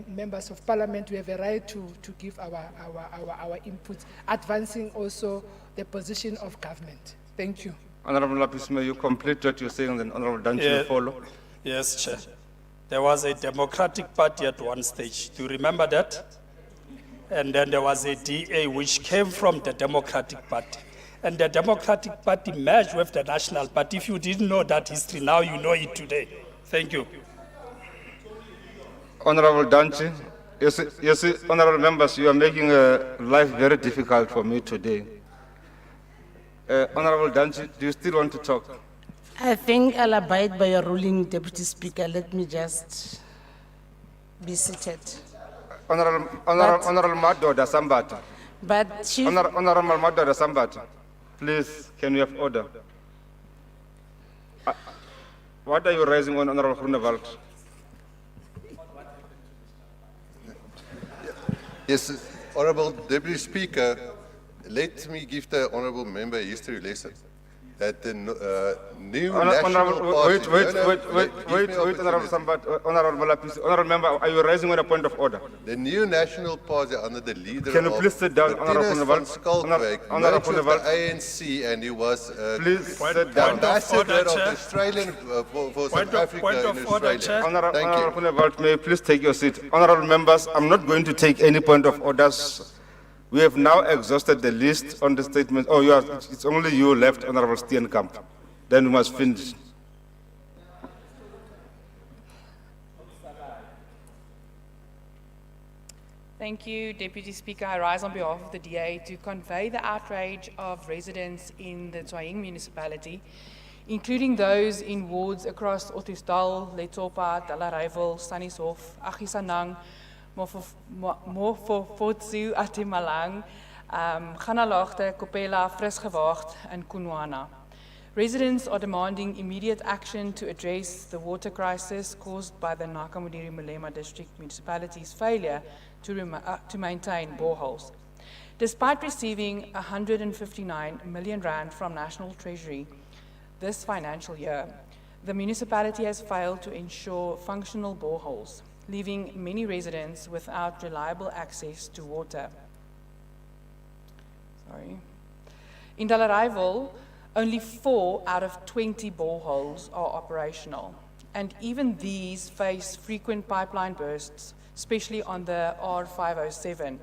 members of parliament. We have a right to give our input, advancing also the position of government. Thank you. Honourable Molapisi, may you complete what you're saying, and then Honourable Danchi will follow. yes, Chair. There was a Democratic Party at one stage. Do you remember that? And then there was a DA which came from the Democratic Party. And the Democratic Party merged with the National Party. If you didn't know that history, now you know it today. Thank you. Honourable Danchi, you see, honourable members, you are making life very difficult for me today. Honourable Danchi, do you still want to talk? I think I'll abide by your ruling, Deputy Speaker. Let me just be seated. Honourable Madoda Sambata. But Chief... Honourable Madoda Sambata, please, can we have order? What are you raising on Honourable Groenewald? Yes, Honourable Deputy Speaker, let me give the Honourable Member a history lesson. That the new national party... Wait, Honourable Sambata, Honourable Molapisi. Honourable Member, are you raising on a point of order? The new national party under the leader Can you please sit down, Honourable Groenewald? Honourable the ANC, and he was please sit down. ambassador of the Australian for South Africa in Australia. Honourable Groenewald, may you please take your seat. Honourable members, I'm not going to take any point of orders. We have now exhausted the list on the statement. Oh, it's only you left, Honourable Steenkamp. Then we must finish. Thank you, Deputy Speaker. I rise on behalf of the DA to convey the outrage of residents in the Tswaying municipality, including those in wards across Ottosdal, Letsopa, Dallareyville, Sannieshof, Achisanang, Mofofotsu, Atimalang, Ganalaagte, Kopela, Frisgewaagd, and Kunwana. Residents are demanding immediate action to address the water crisis caused by the Nakamudiri Mulema District Municipality's failure to maintain boreholes. Despite receiving 159 million rand from National Treasury this financial year, the municipality has failed to ensure functional boreholes, leaving many residents without reliable access to water. In Dallareyville, only 4 out of 20 boreholes are operational, and even these face frequent pipeline bursts, especially on the R507,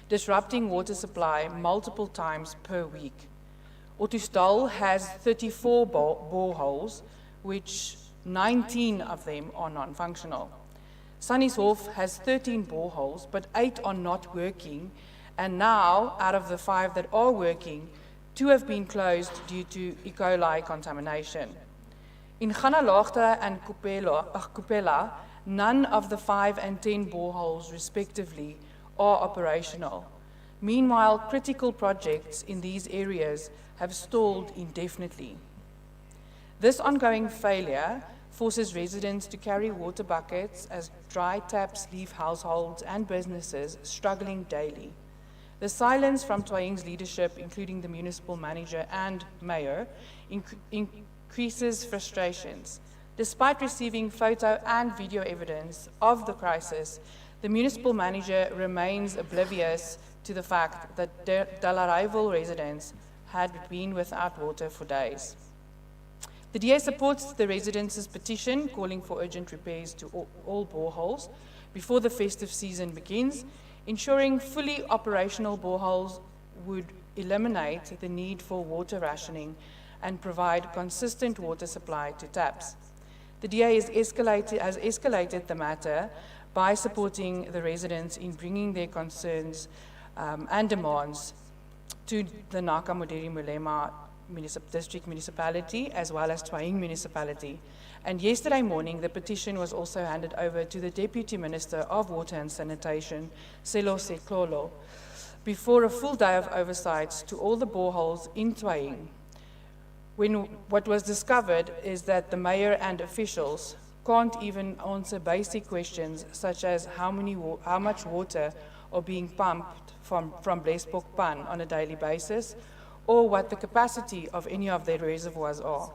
disrupting water supply multiple times per week. Ottosdal has 34 boreholes, which 19 of them are non-functional. Sannieshof has 13 boreholes, but 8 are not working, and now, out of the 5 that are working, 2 have been closed due to E. coli contamination. In Ganalaagte and Kopela, none of the 5 and 10 boreholes, respectively, are operational. Meanwhile, critical projects in these areas have stalled indefinitely. This ongoing failure forces residents to carry water buckets as dry taps leave households and businesses struggling daily. The silence from Twaying's leadership, including the municipal manager and mayor, increases frustrations. Despite receiving photo and video evidence of the crisis, the municipal manager remains oblivious to the fact that Dallaraival residents had been without water for days. The DA supports the residents' petition calling for urgent repairs to all boreholes before the festive season begins. Ensuring fully operational boreholes would eliminate the need for water rationing and provide consistent water supply to taps. The DA has escalated the matter by supporting the residents in bringing their concerns and demands to the Nakamoderi Mulema District Municipality as well as Twaying Municipality. And yesterday morning, the petition was also handed over to the Deputy Minister of Water and Sanitation, Selo Seklolo, before a full day of oversight to all the boreholes in Twaying. When what was discovered is that the mayor and officials can't even answer basic questions such as how much water are being pumped from Blesbok Pan on a daily basis, or what the capacity of any of their reservoirs are.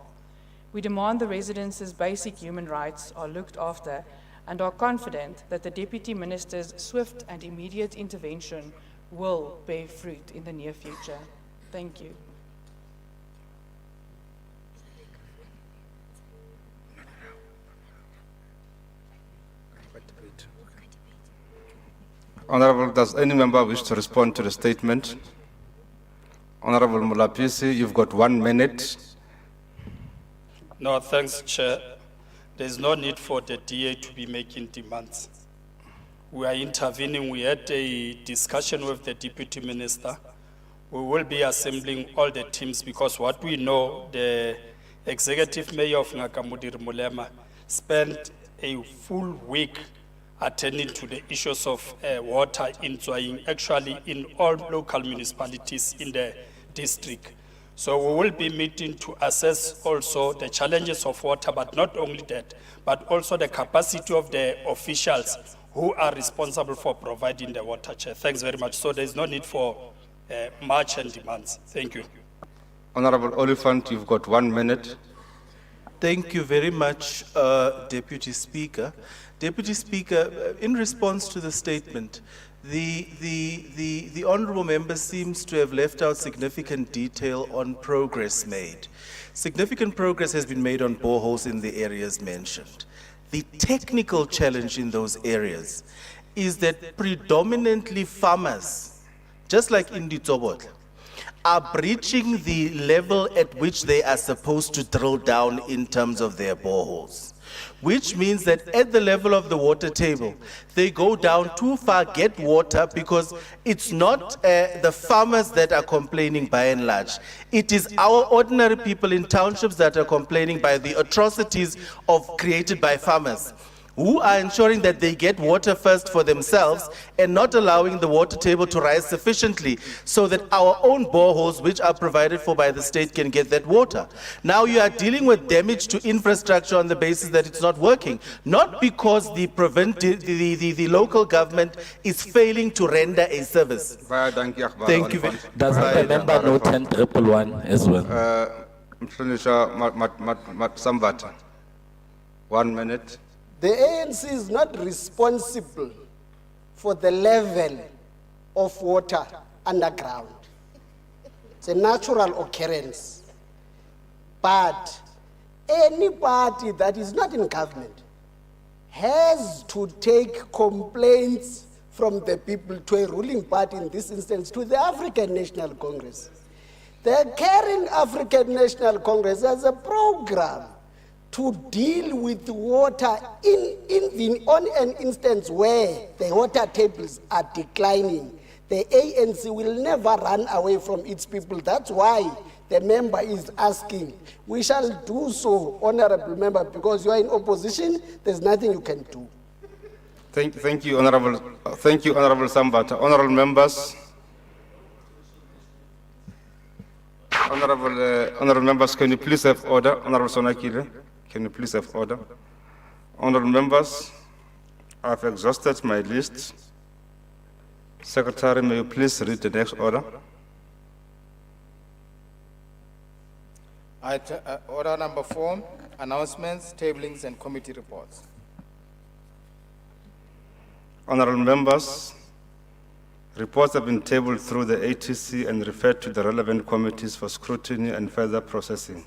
We demand the residents' basic human rights are looked after and are confident that the Deputy Minister's swift and immediate intervention will bear fruit in the near future. Thank you. Honorable, does any member wish to respond to the statement? Honorable Mulapisi, you've got 1 minute. No, thanks, Chair. There's no need for the DA to be making demands. We are intervening. We had a discussion with the Deputy Minister. We will be assembling all the teams because what we know, the Executive Mayor of Nakamoderi Mulema spent a full week attending to the issues of water in Twaying, actually in all local municipalities in the district. So we will be meeting to assess also the challenges of water, but not only that, but also the capacity of the officials who are responsible for providing the water. Chair. Thanks very much. So there's no need for march and demands. Thank you. Honorable Oliphant, you've got 1 minute. Thank you very much, Deputy Speaker. Deputy Speaker, in response to the statement, the honourable member seems to have left out significant detail on progress made. Significant progress has been made on boreholes in the areas mentioned. The technical challenge in those areas is that predominantly farmers, just like in Ditsobotla, are breaching the level at which they are supposed to drill down in terms of their boreholes, which means that at the level of the water table, they go down too far, get water, because it's not the farmers that are complaining by and large. It is our ordinary people in townships that are complaining by the atrocities created by farmers, who are ensuring that they get water first for themselves and not allowing the water table to rise sufficiently so that our own boreholes, which are provided for by the state, can get that water. Now you are dealing with damage to infrastructure on the basis that it's not working, not because the local government is failing to render a service. Thank you. Does the member know 10-111 as well? Sambata, 1 minute. The ANC is not responsible for the level of water underground. It's a natural occurrence. But any party that is not in government has to take complaints from the people to a ruling party, in this instance, to the African National Congress. The Caring African National Congress has a program to deal with water on an instance where the water tables are declining. The ANC will never run away from its people. That's why the member is asking. We shall do so, honorable member, because you are in opposition, there's nothing you can do. Thank you, Honorable Sambata. Honorable members. Honorable members, can you please have order? Honorable Sonakile. Can you please have order? Honourable members, I've exhausted my list. Secretary, may you please read the next order? Order number 4, announcements, tablings, and committee reports. Honorable members, reports have been tabled through the ATC and referred to the relevant committees for scrutiny and further processing.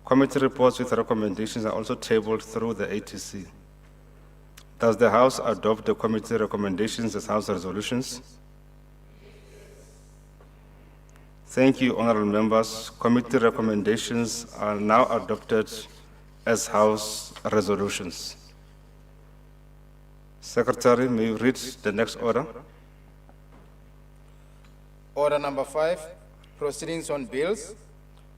Committee reports with recommendations are also tabled through the ATC. Does the House adopt the committee recommendations as House resolutions? Thank you, honorable members. Committee recommendations are now adopted as House resolutions. Secretary, may you read the next order? Order number 5, proceedings on bills.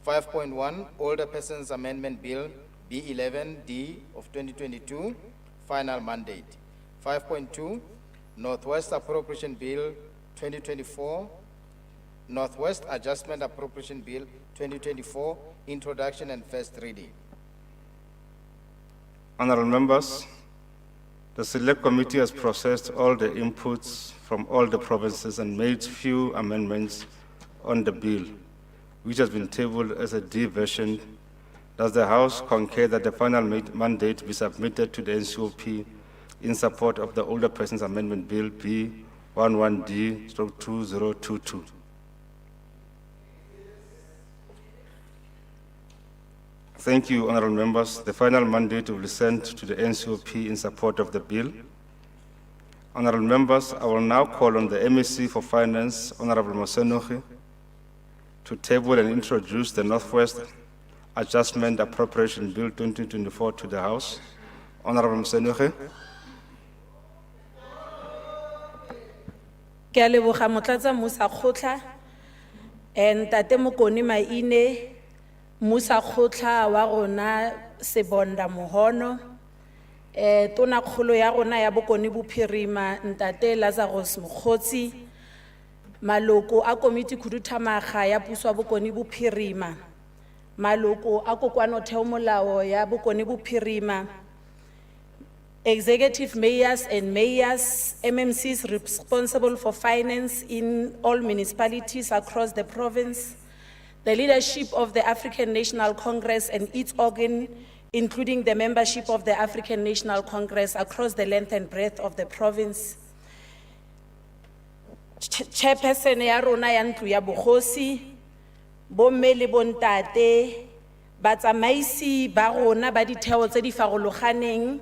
5.1, Older Persons Amendment Bill B11D of 2022, final mandate. 5.2, Northwest Appropriation Bill 2024, Northwest Adjustment Appropriation Bill 2024, introduction and first reading. Honorable members, the Select Committee has processed all the inputs from all the provinces and made few amendments on the bill, which has been tabled as a D version. Does the House concur that the final mandate be submitted to the NCOP in support of the Older Persons Amendment Bill B11D/2022? Thank you, honorable members. The final mandate will be sent to the NCOP in support of the bill. Honorable members, I will now call on the MEC for Finance, Honorable Mosenogi, to table and introduce the Northwest Adjustment Appropriation Bill 2024 to the House. Honorable Mosenogi. Ke a leboga Motlatsa Musa Khotla and Tate Mokoni Maine Musa Khotla wa rona Sebonda Mohono tona kgolo ya rona ya Bokoni Bophirima Ntate Lazarus Mokgotsi maloko a komiti khuduthamaga ya puso Bokoni Bophirima maloko a kokwano theomolao ya Bokoni Bophirima executive mayors and mayors, MMCs responsible for finance in all municipalities across the province, the leadership of the African National Congress and its organ, including the membership of the African National Congress across the length and breadth of the province, Chairperson ya rona ya ntlo ya bogosi, bomme le bontate, batsamaisi ba rona ba ditheo tse di farologaneng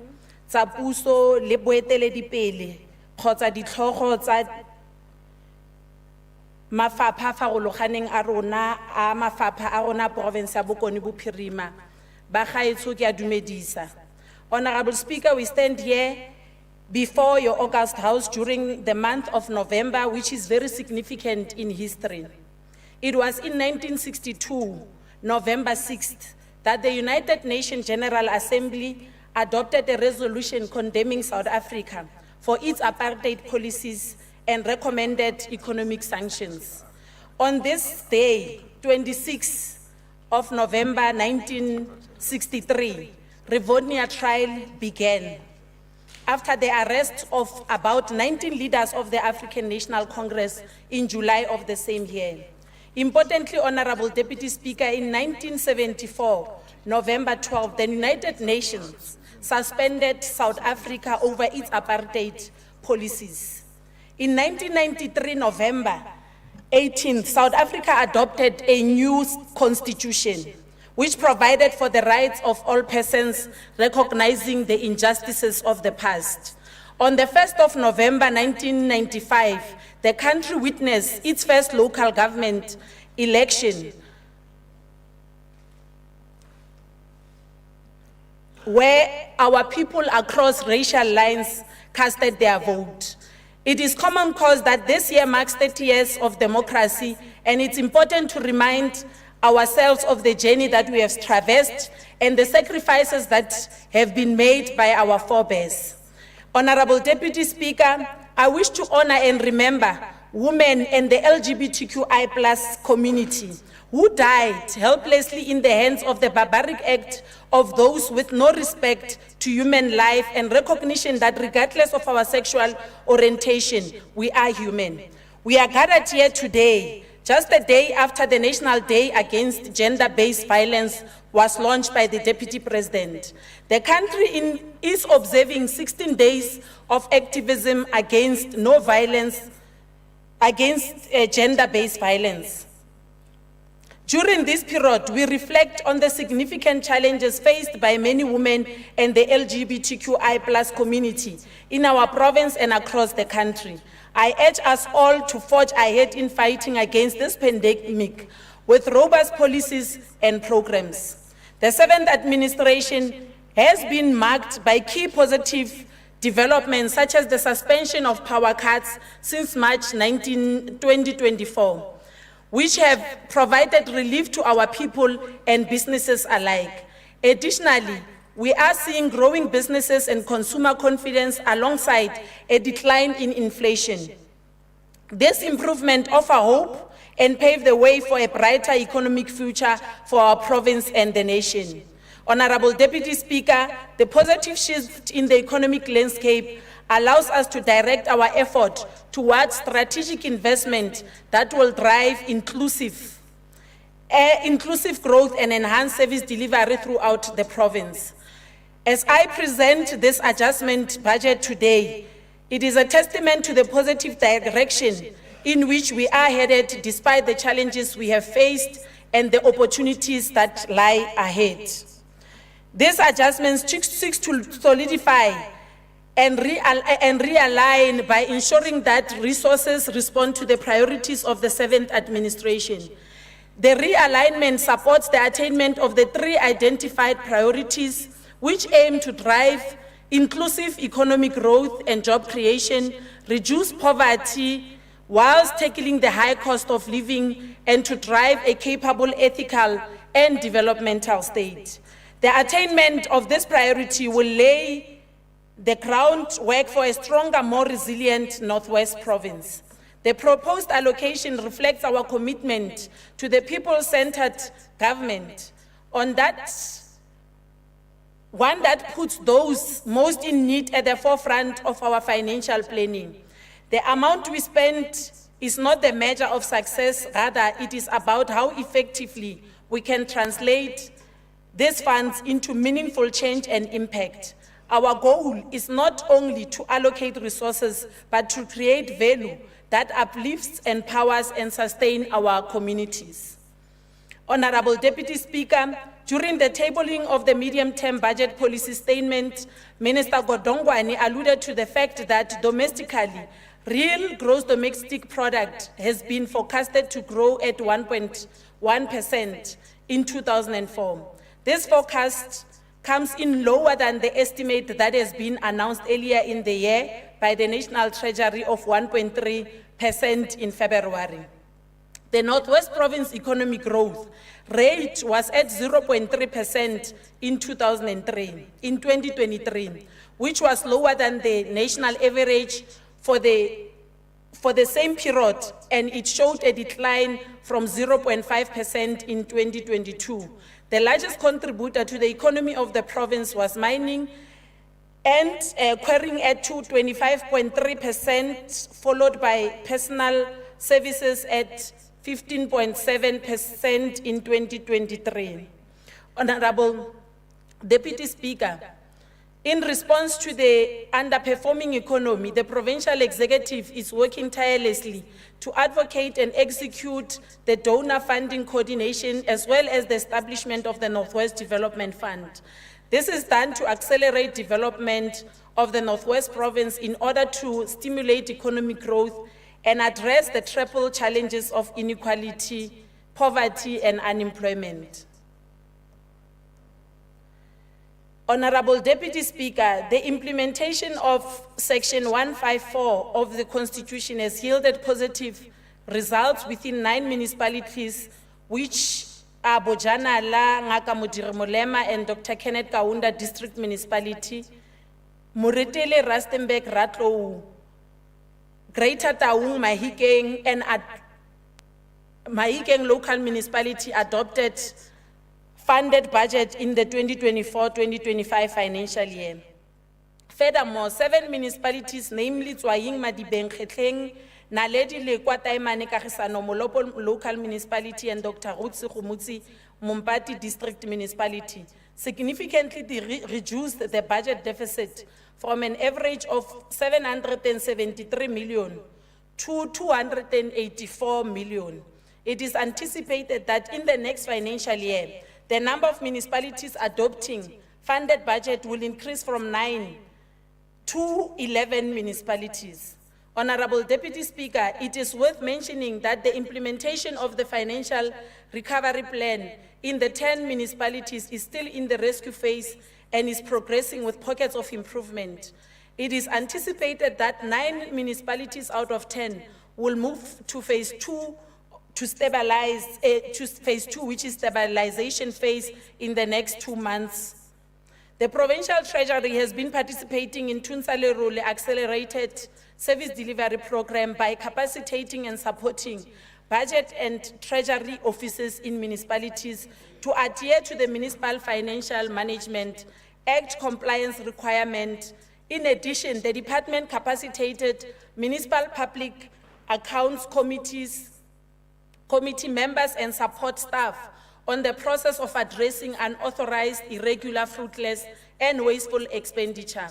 tsa puso le boeteledipele kgotsa ditlhogo tsa mafapha farologaneng a rona a mafapha a rona province ya Bokoni Bophirima ba gaetsho ke a dumedisa. Honorable Speaker, we stand here before your August House during the month of November, which is very significant in history. It was in 1962, November 6th, that the United Nations General Assembly adopted a resolution condemning South Africa for its apartheid policies and recommended economic sanctions. On this day, 26th of November 1963, Rivonia trial began. After the arrest of about 19 leaders of the African National Congress in July of the same year. Importantly, Honorable Deputy Speaker, in 1974, November 12, the United Nations suspended South Africa over its apartheid policies. In 1993, November 18th, South Africa adopted a new constitution which provided for the rights of all persons, recognizing the injustices of the past. On the 1st of November 1995, the country witnessed its first local government election, where our people across racial lines casted their vote. It is common cause that this year marks 30 years of democracy, and it's important to remind ourselves of the journey that we have traversed and the sacrifices that have been made by our forebears. Honorable Deputy Speaker, I wish to honor and remember women and the LGBTQI plus community who died helplessly in the hands of the barbaric act of those with no respect to human life and recognition that regardless of our sexual orientation, we are human. We are gathered here today, just a day after the National Day Against Gender-Based Violence was launched by the Deputy President. The country is observing 16 days of activism against no violence, against gender-based violence. During this period, we reflect on the significant challenges faced by many women and the LGBTQI plus community in our province and across the country. I urge us all to forge ahead in fighting against this pandemic with robust policies and programs. The 7th administration has been marked by key positive developments such as the suspension of power cuts since March 2024, which have provided relief to our people and businesses alike. Additionally, we are seeing growing businesses and consumer confidence alongside a decline in inflation. This improvement offers hope and paves the way for a brighter economic future for our province and the nation. Honorable Deputy Speaker, the positive shift in the economic landscape allows us to direct our effort towards strategic investment that will drive inclusive growth and enhance service delivery throughout the province. As I present this adjustment budget today, it is a testament to the positive direction in which we are headed despite the challenges we have faced and the opportunities that lie ahead. These adjustments seek to solidify and realign by ensuring that resources respond to the priorities of the 7th administration. The realignment supports the attainment of the 3 identified priorities, which aim to drive inclusive economic growth and job creation, reduce poverty, whilst tackling the high cost of living, and to drive a capable, ethical, and developmental state. The attainment of this priority will lay the groundwork for a stronger, more resilient Northwest province. The proposed allocation reflects our commitment to the people-centered government, one that puts those most in need at the forefront of our financial planning. The amount we spend is not the measure of success, rather it is about how effectively we can translate these funds into meaningful change and impact. Our goal is not only to allocate resources, but to create value that uplifts, empowers, and sustains our communities. Honorable Deputy Speaker, during the tabling of the medium-term budget policy statement, Minister Godongwane alluded to the fact that domestically, real gross domestic product has been forecasted to grow at 1.1% in 2004. This forecast comes in lower than the estimate that has been announced earlier in the year by the National Treasury of 1.3% in February. The Northwest Province economic growth rate was at 0.3% in 2023, which was lower than the national average for the same period, and it showed a decline from 0.5% in 2022. The largest contributor to the economy of the province was mining, and quarrying at 25.3%, followed by personal services at 15.7% in 2023. Honorable Deputy Speaker, in response to the underperforming economy, the provincial executive is working tirelessly to advocate and execute the donor funding coordination as well as the establishment of the Northwest Development Fund. This is done to accelerate development of the Northwest Province in order to stimulate economic growth and address the triple challenges of inequality, poverty, and unemployment. Honorable Deputy Speaker, the implementation of Section 154 of the Constitution has yielded positive results within 9 municipalities, which are Bojanala, Ngaka Modiri Molema, and Dr. Kenneth Kaunda District Municipality, Muretele, Rustenburg, Ratlo, Greater Taung, Mahikeng, and Mahikeng local municipality adopted funded budget in the 2024-2025 financial year. Furthermore, 7 municipalities, namely Tswaying, Madibeng, Kgetleng, Naledi, Lekwa, Taimane, Kagisano, Molopo local municipality, and Dr. Rutsi Khumutsi, Mumpati district municipality, significantly reduced the budget deficit from an average of 773 million to 284 million. It is anticipated that in the next financial year, the number of municipalities adopting funded budget will increase from 9 to 11 municipalities. Honorable Deputy Speaker, it is worth mentioning that the implementation of the financial recovery plan in the 10 municipalities is still in the rescue phase and is progressing with pockets of improvement. It is anticipated that 9 municipalities out of 10 will move to phase 2 to stabilize, to phase 2, which is stabilization phase, in the next 2 months. The Provincial Treasury has been participating in Tunsalerule Accelerated Service Delivery Program by capacitating and supporting budget and treasury offices in municipalities to adhere to the Municipal Financial Management Act compliance requirement. In addition, the department capacitated municipal public accounts committee members and support staff on the process of addressing unauthorized, irregular, fruitless, and wasteful expenditure.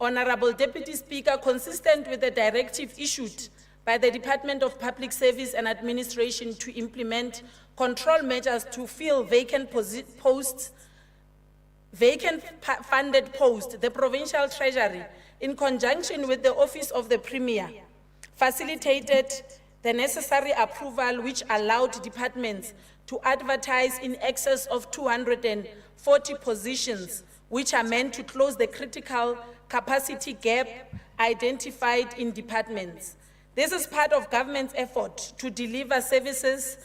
Honorable Deputy Speaker, consistent with the directive issued by the Department of Public Service and Administration to implement control measures to fill vacant funded posts, the Provincial Treasury, in conjunction with the Office of the Premier, facilitated the necessary approval which allowed departments to advertise in excess of 240 positions, which are meant to close the critical capacity gap identified in departments. This is part of government's effort to deliver services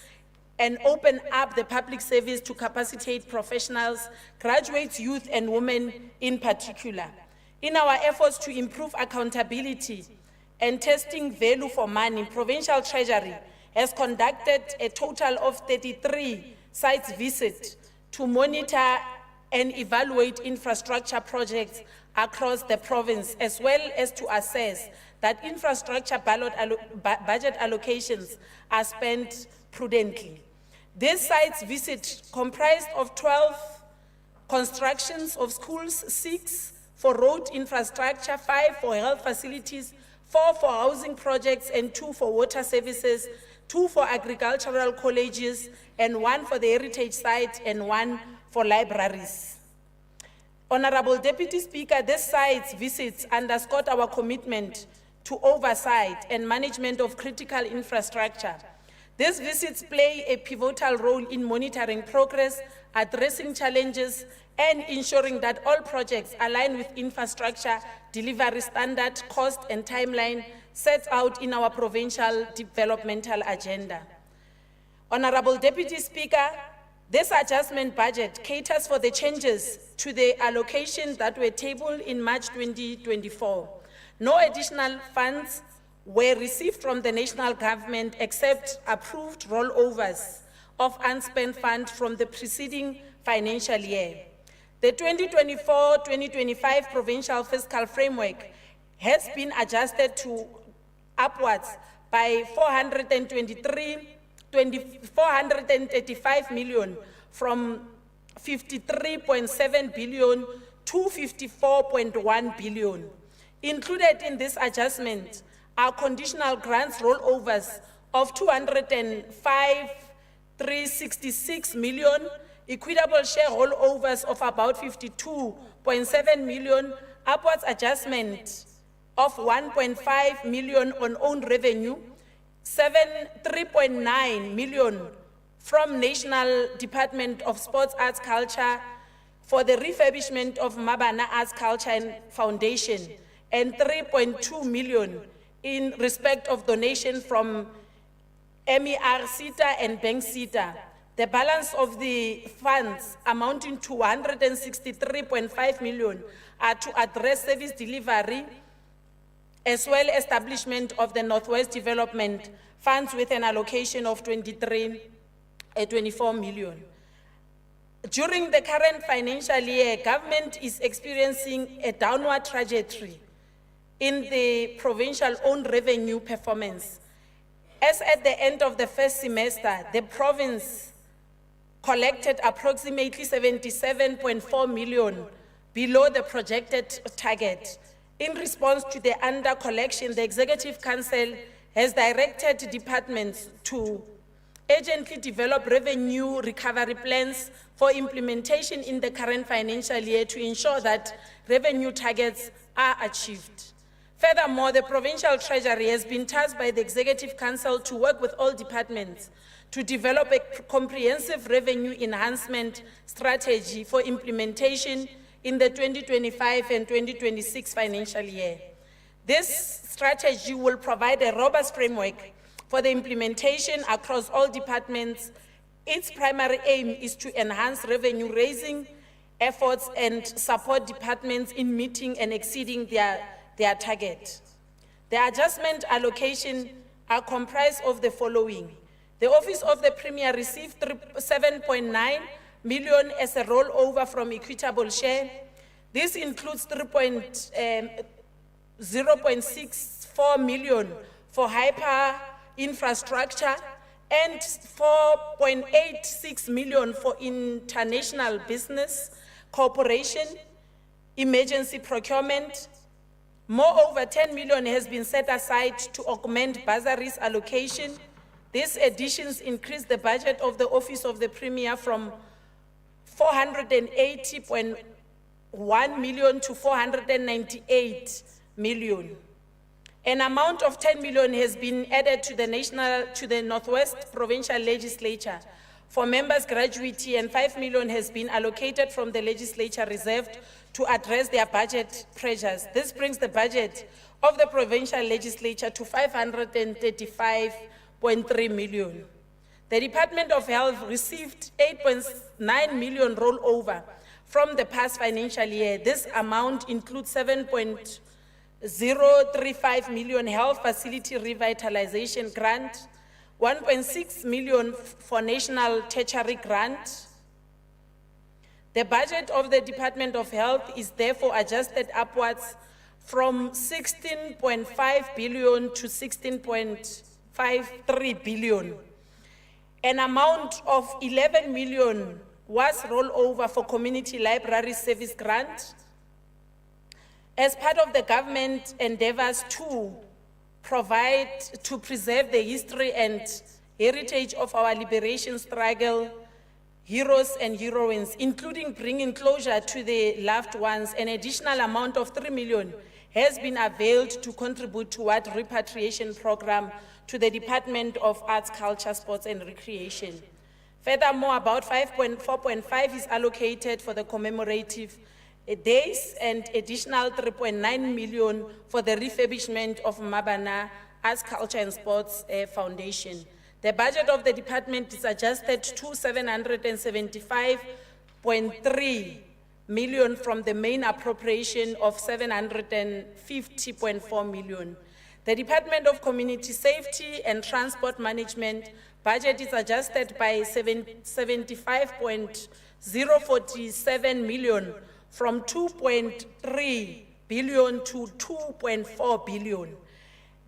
and open up the public service to capacitate professionals, graduates, youth, and women in particular. In our efforts to improve accountability and testing value for money, Provincial Treasury has conducted a total of 33 site visits to monitor and evaluate infrastructure projects across the province, as well as to assess that infrastructure budget allocations are spent prudently. This site visit comprised of 12 constructions of schools, 6 for road infrastructure, 5 for health facilities, 4 for housing projects, and 2 for water services, 2 for agricultural colleges, and 1 for the heritage site, and 1 for libraries. Honorable Deputy Speaker, this site's visits underscored our commitment to oversight and management of critical infrastructure. These visits play a pivotal role in monitoring progress, addressing challenges, and ensuring that all projects align with infrastructure delivery standard, cost, and timeline set out in our provincial developmental agenda. Honorable Deputy Speaker, this adjustment budget caters for the changes to the allocations that were tabled in March 2024. No additional funds were received from the national government except approved rollovers of unspent funds from the preceding financial year. The 2024-2025 provincial fiscal framework has been adjusted to upwards by 435 million from 53.7 billion to 54.1 billion. Included in this adjustment are conditional grants rollovers of 205,366 million, equitable share rollovers of about 52.7 million, upwards adjustment of 1.5 million on own revenue, 3.9 million from National Department of Sports, Arts, Culture for the refurbishment of Mabana Arts, Culture and Foundation, and 3.2 million in respect of donation from MER SITA and Bank SITA. The balance of the funds amounting to 163.5 million are to address service delivery as well as establishment of the Northwest Development Funds with an allocation of 24 million. During the current financial year, government is experiencing a downward trajectory in the provincial own revenue performance. As at the end of the first semester, the province collected approximately 77.4 million below the projected target. In response to the under collection, the Executive Council has directed departments to urgently develop revenue recovery plans for implementation in the current financial year to ensure that revenue targets are achieved. Furthermore, the Provincial Treasury has been tasked by the Executive Council to work with all departments to develop a comprehensive revenue enhancement strategy for implementation in the 2025 and 2026 financial year. This strategy will provide a robust framework for the implementation across all departments. Its primary aim is to enhance revenue raising efforts and support departments in meeting and exceeding their target. The adjustment allocation are comprised of the following. The Office of the Premier received 7.9 million as a rollover from equitable share. This includes 0.64 million for hyper infrastructure and 4.86 million for international business cooperation, emergency procurement. Moreover, 10 million has been set aside to augment bursaries allocation. These additions increase the budget of the Office of the Premier from 480.1 million to 498 million. An amount of 10 million has been added to the Northwest Provincial Legislature for members' gratuity, and 5 million has been allocated from the legislature reserved to address their budget pressures. This brings the budget of the provincial legislature to 535.3 million. The Department of Health received 8.9 million rollover from the past financial year. This amount includes 7.035 million health facility revitalization grant, 1.6 million for national tertiary grant. The budget of the Department of Health is therefore adjusted upwards from 16.5 billion to 16.53 billion. An amount of 11 million was rolled over for community library service grant as part of the government endeavors to preserve the history and heritage of our liberation struggle heroes and heroines, including bringing closure to the loved ones. An additional amount of 3 million has been availed to contribute toward repatriation program to the Department of Arts, Culture, Sports and Recreation. Furthermore, about 4.5 is allocated for the commemorative days and additional 3.9 million for the refurbishment of Mabana Arts, Culture and Sports Foundation. The budget of the department is adjusted to 775.3 million from the main appropriation of 750.4 million. The Department of Community Safety and Transport Management budget is adjusted by 75.047 million from 2.3 billion to 2.4 billion.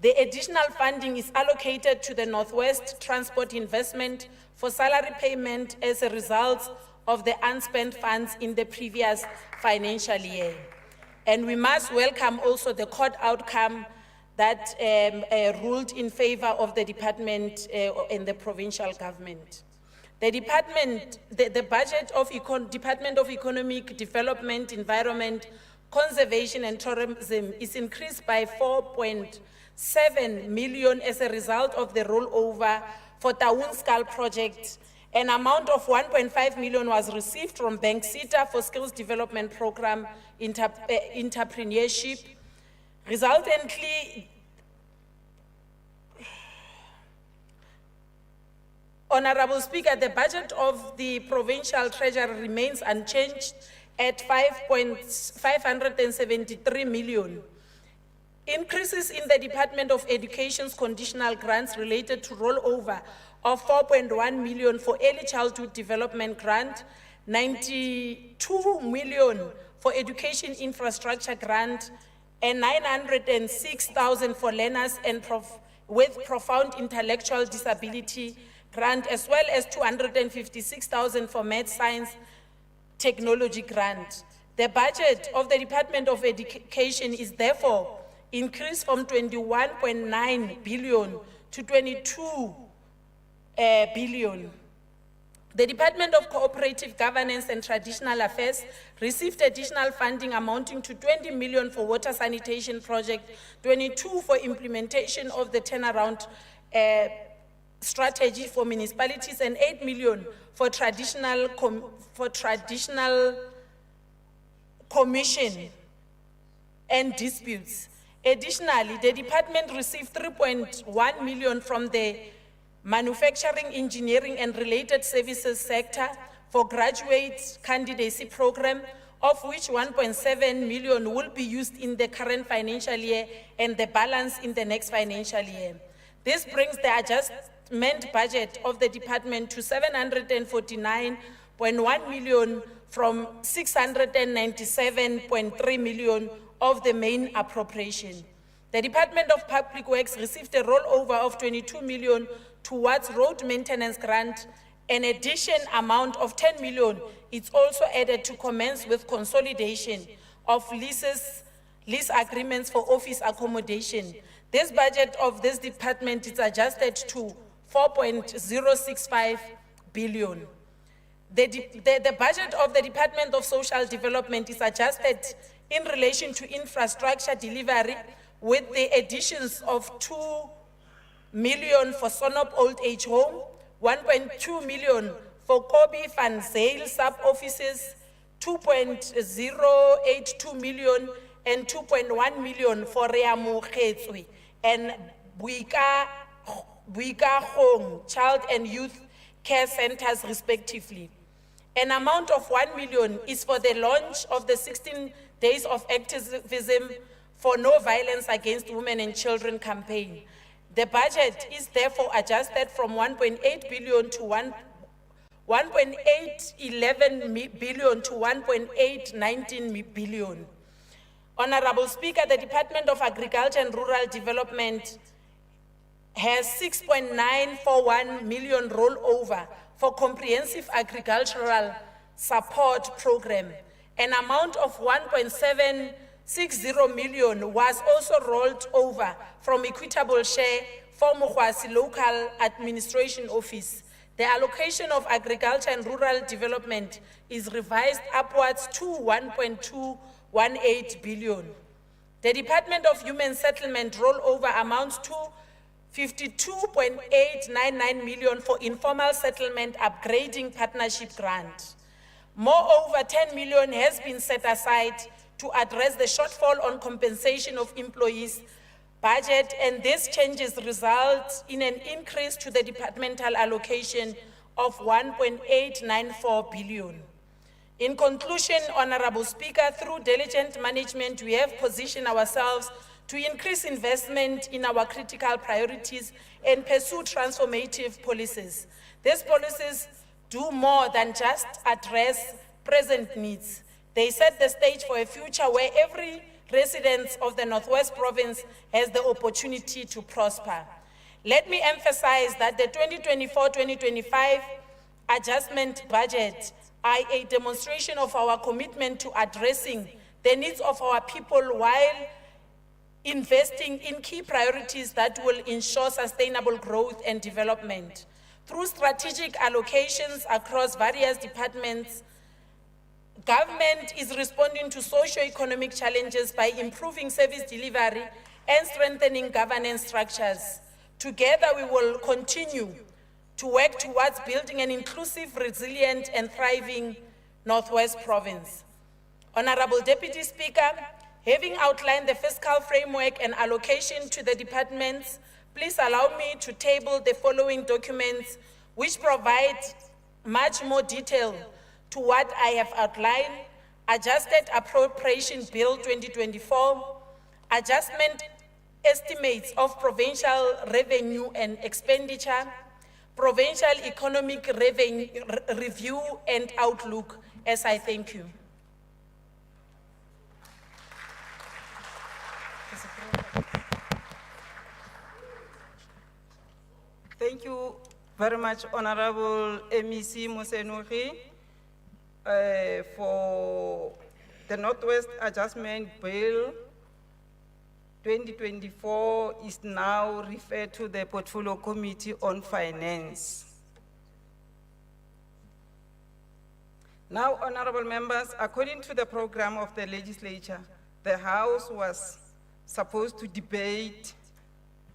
The additional funding is allocated to the Northwest Transport Investment for salary payment as a result of the unspent funds in the previous financial year. And we must welcome also the court outcome that ruled in favor of the department and the provincial government. The budget of Department of Economic Development, Environment, Conservation and Tourism is increased by 4.7 million as a result of the rollover for Taun Skal project. An amount of 1.5 million was received from Bank Sita for skills development program entrepreneurship. Resultantly, Honorable Speaker, the budget of the Provincial Treasury remains unchanged at 573 million. Increases in the Department of Education's conditional grants related to rollover of 4.1 million for early childhood development grant, 92 million for education infrastructure grant, and 906,000 for learners and with profound intellectual disability grant, as well as 256,000 for math science technology grant. The budget of the Department of Education is therefore increased from 21.9 billion to 22 billion. The Department of Cooperative Governance and Traditional Affairs received additional funding amounting to 20 million for water sanitation project, 22 for implementation of the turnaround strategy for municipalities, and 8 million for traditional commission and disputes. Additionally, the department received 3.1 million from the manufacturing, engineering, and related services sector for graduate candidacy program, of which 1.7 million will be used in the current financial year and the balance in the next financial year. This brings the adjustment budget of the department to 749.1 million from 697.3 million of the main appropriation. The Department of Public Works received a rollover of 22 million towards road maintenance grant. An addition amount of 10 million is also added to commence with consolidation of lease agreements for office accommodation. This budget of this department is adjusted to 4.065 billion. The budget of the Department of Social Development is adjusted in relation to infrastructure delivery, with the additions of 2 million for Sonop Old Age Home, 1.2 million for Kobe Van Zyl sub-offices, 2.082 million and 2.1 million for Reamu Khetswe and Buika Hong Child and Youth Care Centers respectively. An amount of 1 million is for the launch of the 16 Days of Activism for No Violence Against Women and Children campaign. The budget is therefore adjusted from 1.8 billion to 1.811 billion to 1.819 billion. Honorable Speaker, the Department of Agriculture and Rural Development has 6.941 million rollover for comprehensive agricultural support program. An amount of 1.760 million was also rolled over from equitable share for Mokwasi Local Administration Office. The allocation of agriculture and rural development is revised upwards to 1.218 billion. The Department of Human Settlement rollover amounts to 52.899 million for informal settlement upgrading partnership grant. Moreover, 10 million has been set aside to address the shortfall on compensation of employees' budget, and these changes result in an increase to the departmental allocation of 1.894 billion. In conclusion, Honorable Speaker, through diligent management, we have positioned ourselves to increase investment in our critical priorities and pursue transformative policies. These policies do more than just address present needs. They set the stage for a future where every resident of the Northwest Province has the opportunity to prosper. Let me emphasize that the 2024-2025 adjustment budget are a demonstration of our commitment to addressing the needs of our people while investing in key priorities that will ensure sustainable growth and development. Through strategic allocations across various departments, government is responding to socio-economic challenges by improving service delivery and strengthening governance structures. Together, we will continue to work towards building an inclusive, resilient, and thriving Northwest Province. Honorable Deputy Speaker, having outlined the fiscal framework and allocation to the departments, please allow me to table the following documents which provide much more detail to what I have outlined: Adjusted Appropriation Bill 2024, Adjustment estimates of provincial revenue and expenditure, provincial economic revenue, review and outlook, as I thank you. Thank you very much, Honorable MEC Mosenuri, for the Northwest Adjustment Bill 2024 is now referred to the Portfolio Committee on Finance. Now, honorable members, according to the program of the legislature, the House was supposed to debate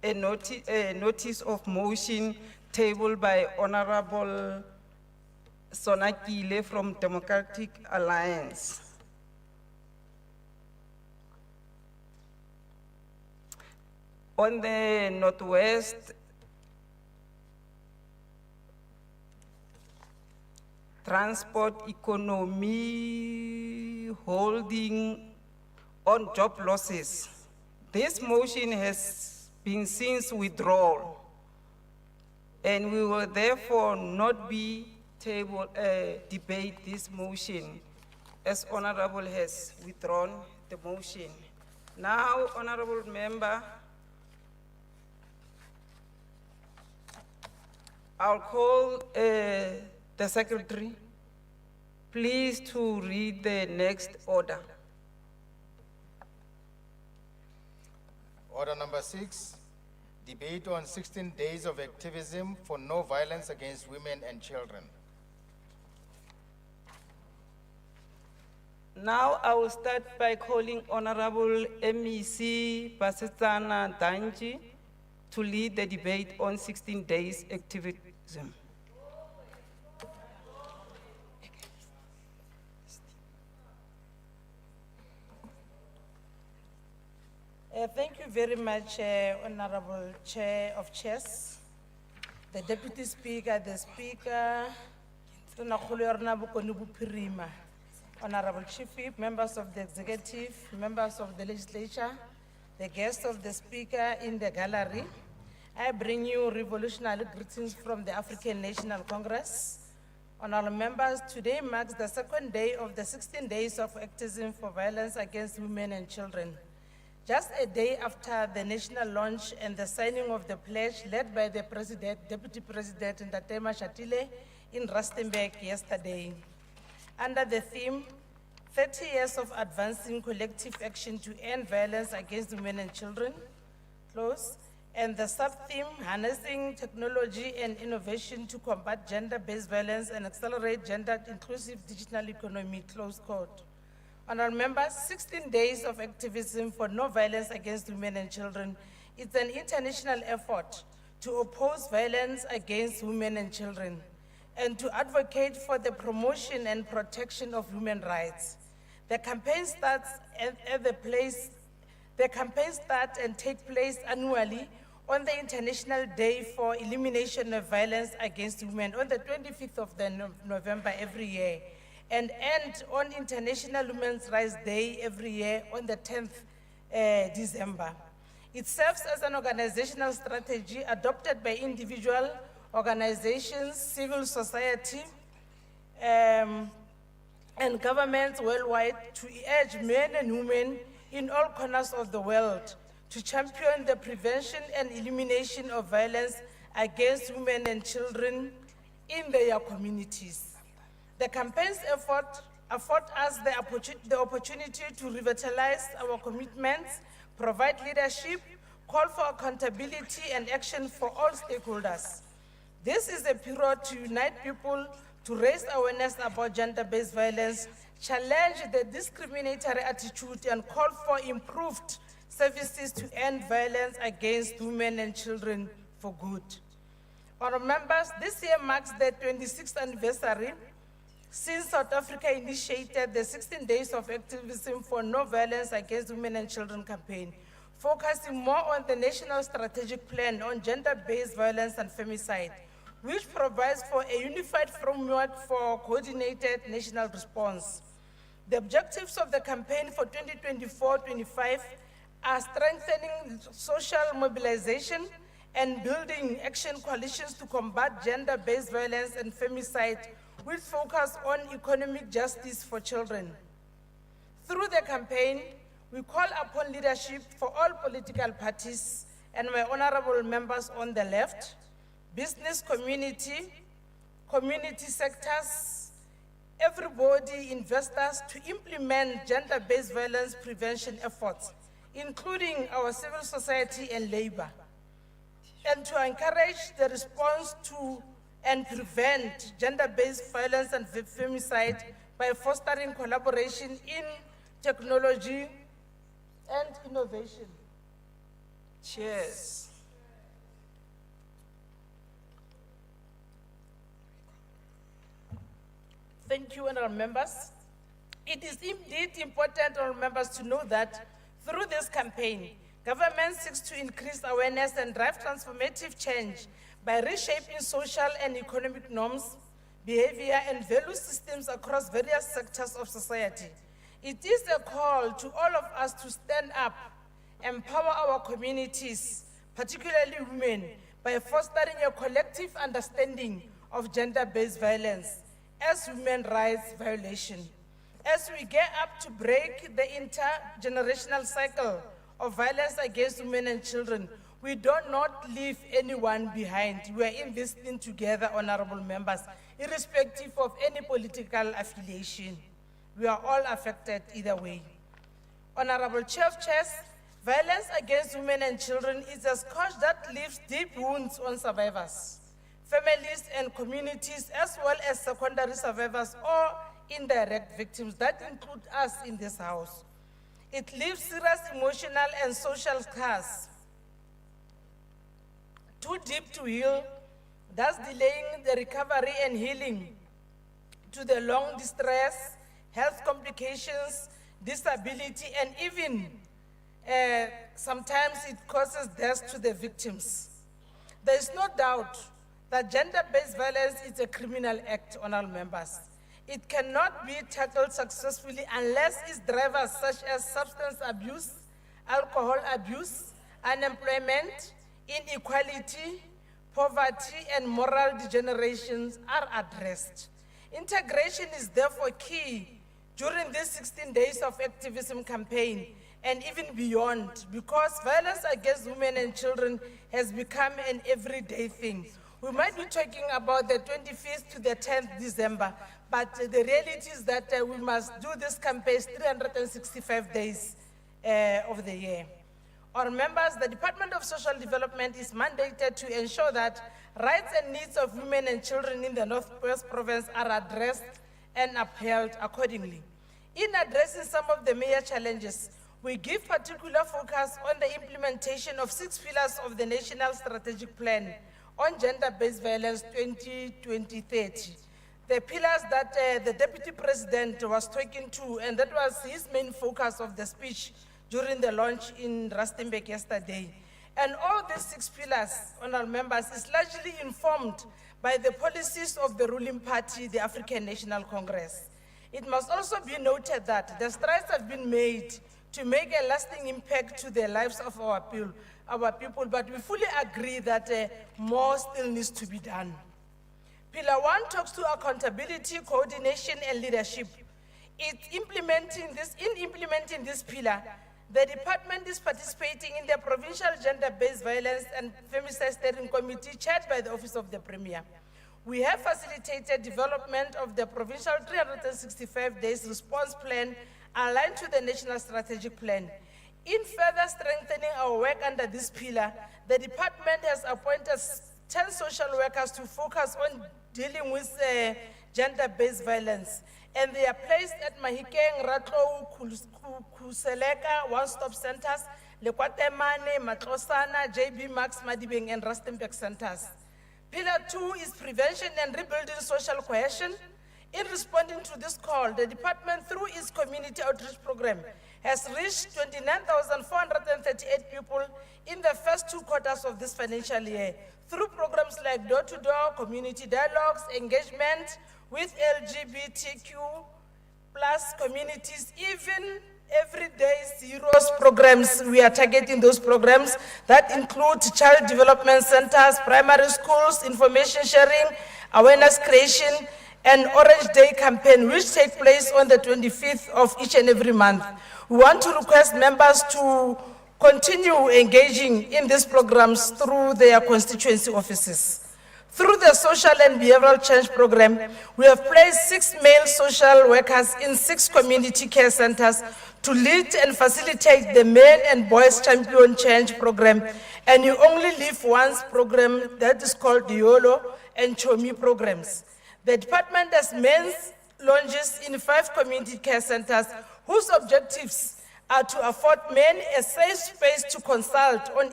a notice of motion tabled by Honorable Sonakile from Democratic Alliance. On the Northwest Transport Economy Holding on job losses. This motion has been since withdrawn, and we will therefore not be debate this motion, as Honorable has withdrawn the motion. Now, Honorable Member, I'll call the Secretary, please to read the next order. Order number 6, debate on 16 days of activism for no violence against women and children. Now I will start by calling Honorable MEC Basetsana Danji to lead the debate on 16 days activism. Thank you very much, Honorable Chair of Chairs, the Deputy Speaker, the Speaker, Honorable Chief Whip, members of the Executive, members of the Legislature, the guests of the Speaker in the gallery. I bring you revolutionary greetings from the African National Congress. Honorable members, today marks the second day of the 16 days of activism for violence against women and children. Just a day after the national launch and the signing of the pledge led by the President, Deputy President Ntatema Shatile in Rustenburg yesterday. Under the theme, 30 years of advancing collective action to end violence against women and children, close, and the sub-theme, harnessing technology and innovation to combat gender-based violence and accelerate gender-inclusive digital economy, close quote. Honorable members, 16 days of activism for no violence against women and children is an international effort to oppose violence against women and children and to advocate for the promotion and protection of human rights. The campaign starts and take place annually on the International Day for Elimination of Violence Against Women on the 25th of November every year, and end on International Women's Rights Day every year on the 10th December. It serves as an organizational strategy adopted by individual organizations, civil society, and governments worldwide to urge men and women in all corners of the world to champion the prevention and elimination of violence against women and children in their communities. The campaign's afford us the opportunity to revitalize our commitments, provide leadership, call for accountability and action for all stakeholders. This is a period to unite people, to raise awareness about gender-based violence, challenge the discriminatory attitude, and call for improved services to end violence against women and children for good. Honourable members, this year marks the 26th anniversary since South Africa initiated the 16 days of activism for no violence against women and children campaign, focusing more on the National Strategic Plan on Gender-Based Violence and Femicide, which provides for a unified framework for coordinated national response. The objectives of the campaign for 2024-25 are strengthening social mobilization and building action coalitions to combat gender-based violence and femicide with focus on economic justice for children. Through the campaign, we call upon leadership for all political parties and my honorable members on the left, business community, community sectors, everybody, investors, to implement gender-based violence prevention efforts, including our civil society and labor, and to encourage the response to and prevent gender-based violence and femicide by fostering collaboration in technology and innovation. Cheers. Thank you, honorable members. It is indeed important, honorable members, to know that through this campaign, government seeks to increase awareness and drive transformative change by reshaping social and economic norms, behavior, and value systems across various sectors of society. It is a call to all of us to stand up, empower our communities, particularly women, by fostering a collective understanding of gender-based violence as human rights violation. As we gear up to break the intergenerational cycle of violence against women and children, we do not leave anyone behind. We are in this thing together, honorable members, irrespective of any political affiliation. We are all affected either way. Honorable Chair of Chairs, violence against women and children is a scourge that leaves deep wounds on survivors, families and communities, as well as secondary survivors or indirect victims that include us in this house. It leaves serious emotional and social scars, too deep to heal, thus delaying the recovery and healing to the long distress, health complications, disability, and even sometimes it causes death to the victims. There is no doubt that gender-based violence is a criminal act, honorable members. It cannot be tackled successfully unless its drivers such as substance abuse, alcohol abuse, unemployment, inequality, poverty, and moral degeneration are addressed. Integration is therefore key during these 16 days of activism campaign and even beyond, because violence against women and children has become an everyday thing. We might be talking about the 25th to the 10th December, but the reality is that we must do this campaign 365 days of the year. Our members, the Department of Social Development is mandated to ensure that rights and needs of women and children in the Northwest Province are addressed and upheld accordingly. In addressing some of the major challenges, we give particular focus on the implementation of 6 pillars of the National Strategic Plan on Gender-Based Violence 2020-30. The pillars that the Deputy President was talking to, and that was his main focus of the speech during the launch in Rustenburg yesterday. And all these 6 pillars, honorable members, is largely informed by the policies of the ruling party, the African National Congress. It must also be noted that the strides have been made to make a lasting impact to the lives of our people, but we fully agree that more still needs to be done. Pillar 1 talks to accountability, coordination, and leadership. In implementing this pillar, the department is participating in the Provincial Gender-Based Violence and Femicide Steering Committee chaired by the Office of the Premier. We have facilitated development of the Provincial 365 days response plan aligned to the National Strategic Plan. In further strengthening our work under this pillar, the department has appointed 10 social workers to focus on dealing with gender-based violence. And they are placed at Mahikeng, Ratlo, Kuseleka, one-stop centers, Lekwatemane, Matlosana, JB Max, Madibeng, and Rustenburg centers. Pillar 2 is prevention and rebuilding social cohesion. In responding to this call, the department, through its community outreach program, has reached 29,438 people in the first 2 quarters of this financial year through programs like door-to-door, community dialogues, engagement with LGBTQ plus communities, even everyday zeros programs. We are targeting those programs that include child development centers, primary schools, information sharing, awareness creation, and Orange Day campaign, which take place on the 25th of each and every month. We want to request members to continue engaging in these programs through their constituency offices. Through the social and behavioral change program, we have placed 6 male social workers in 6 community care centers to lead and facilitate the men and boys champion change program. And you only live once program that is called the YOLO and CHOMI programs. The department has men's lounges in 5 community care centers whose objectives are to afford men a safe space to consult on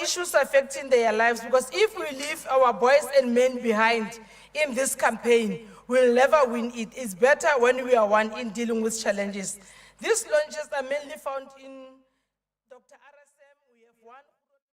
issues affecting their lives, because if we leave our boys and men behind in this campaign, we'll never win it. It's better when we are one in dealing with challenges. These launches are mainly found in Dr. RSM. We have one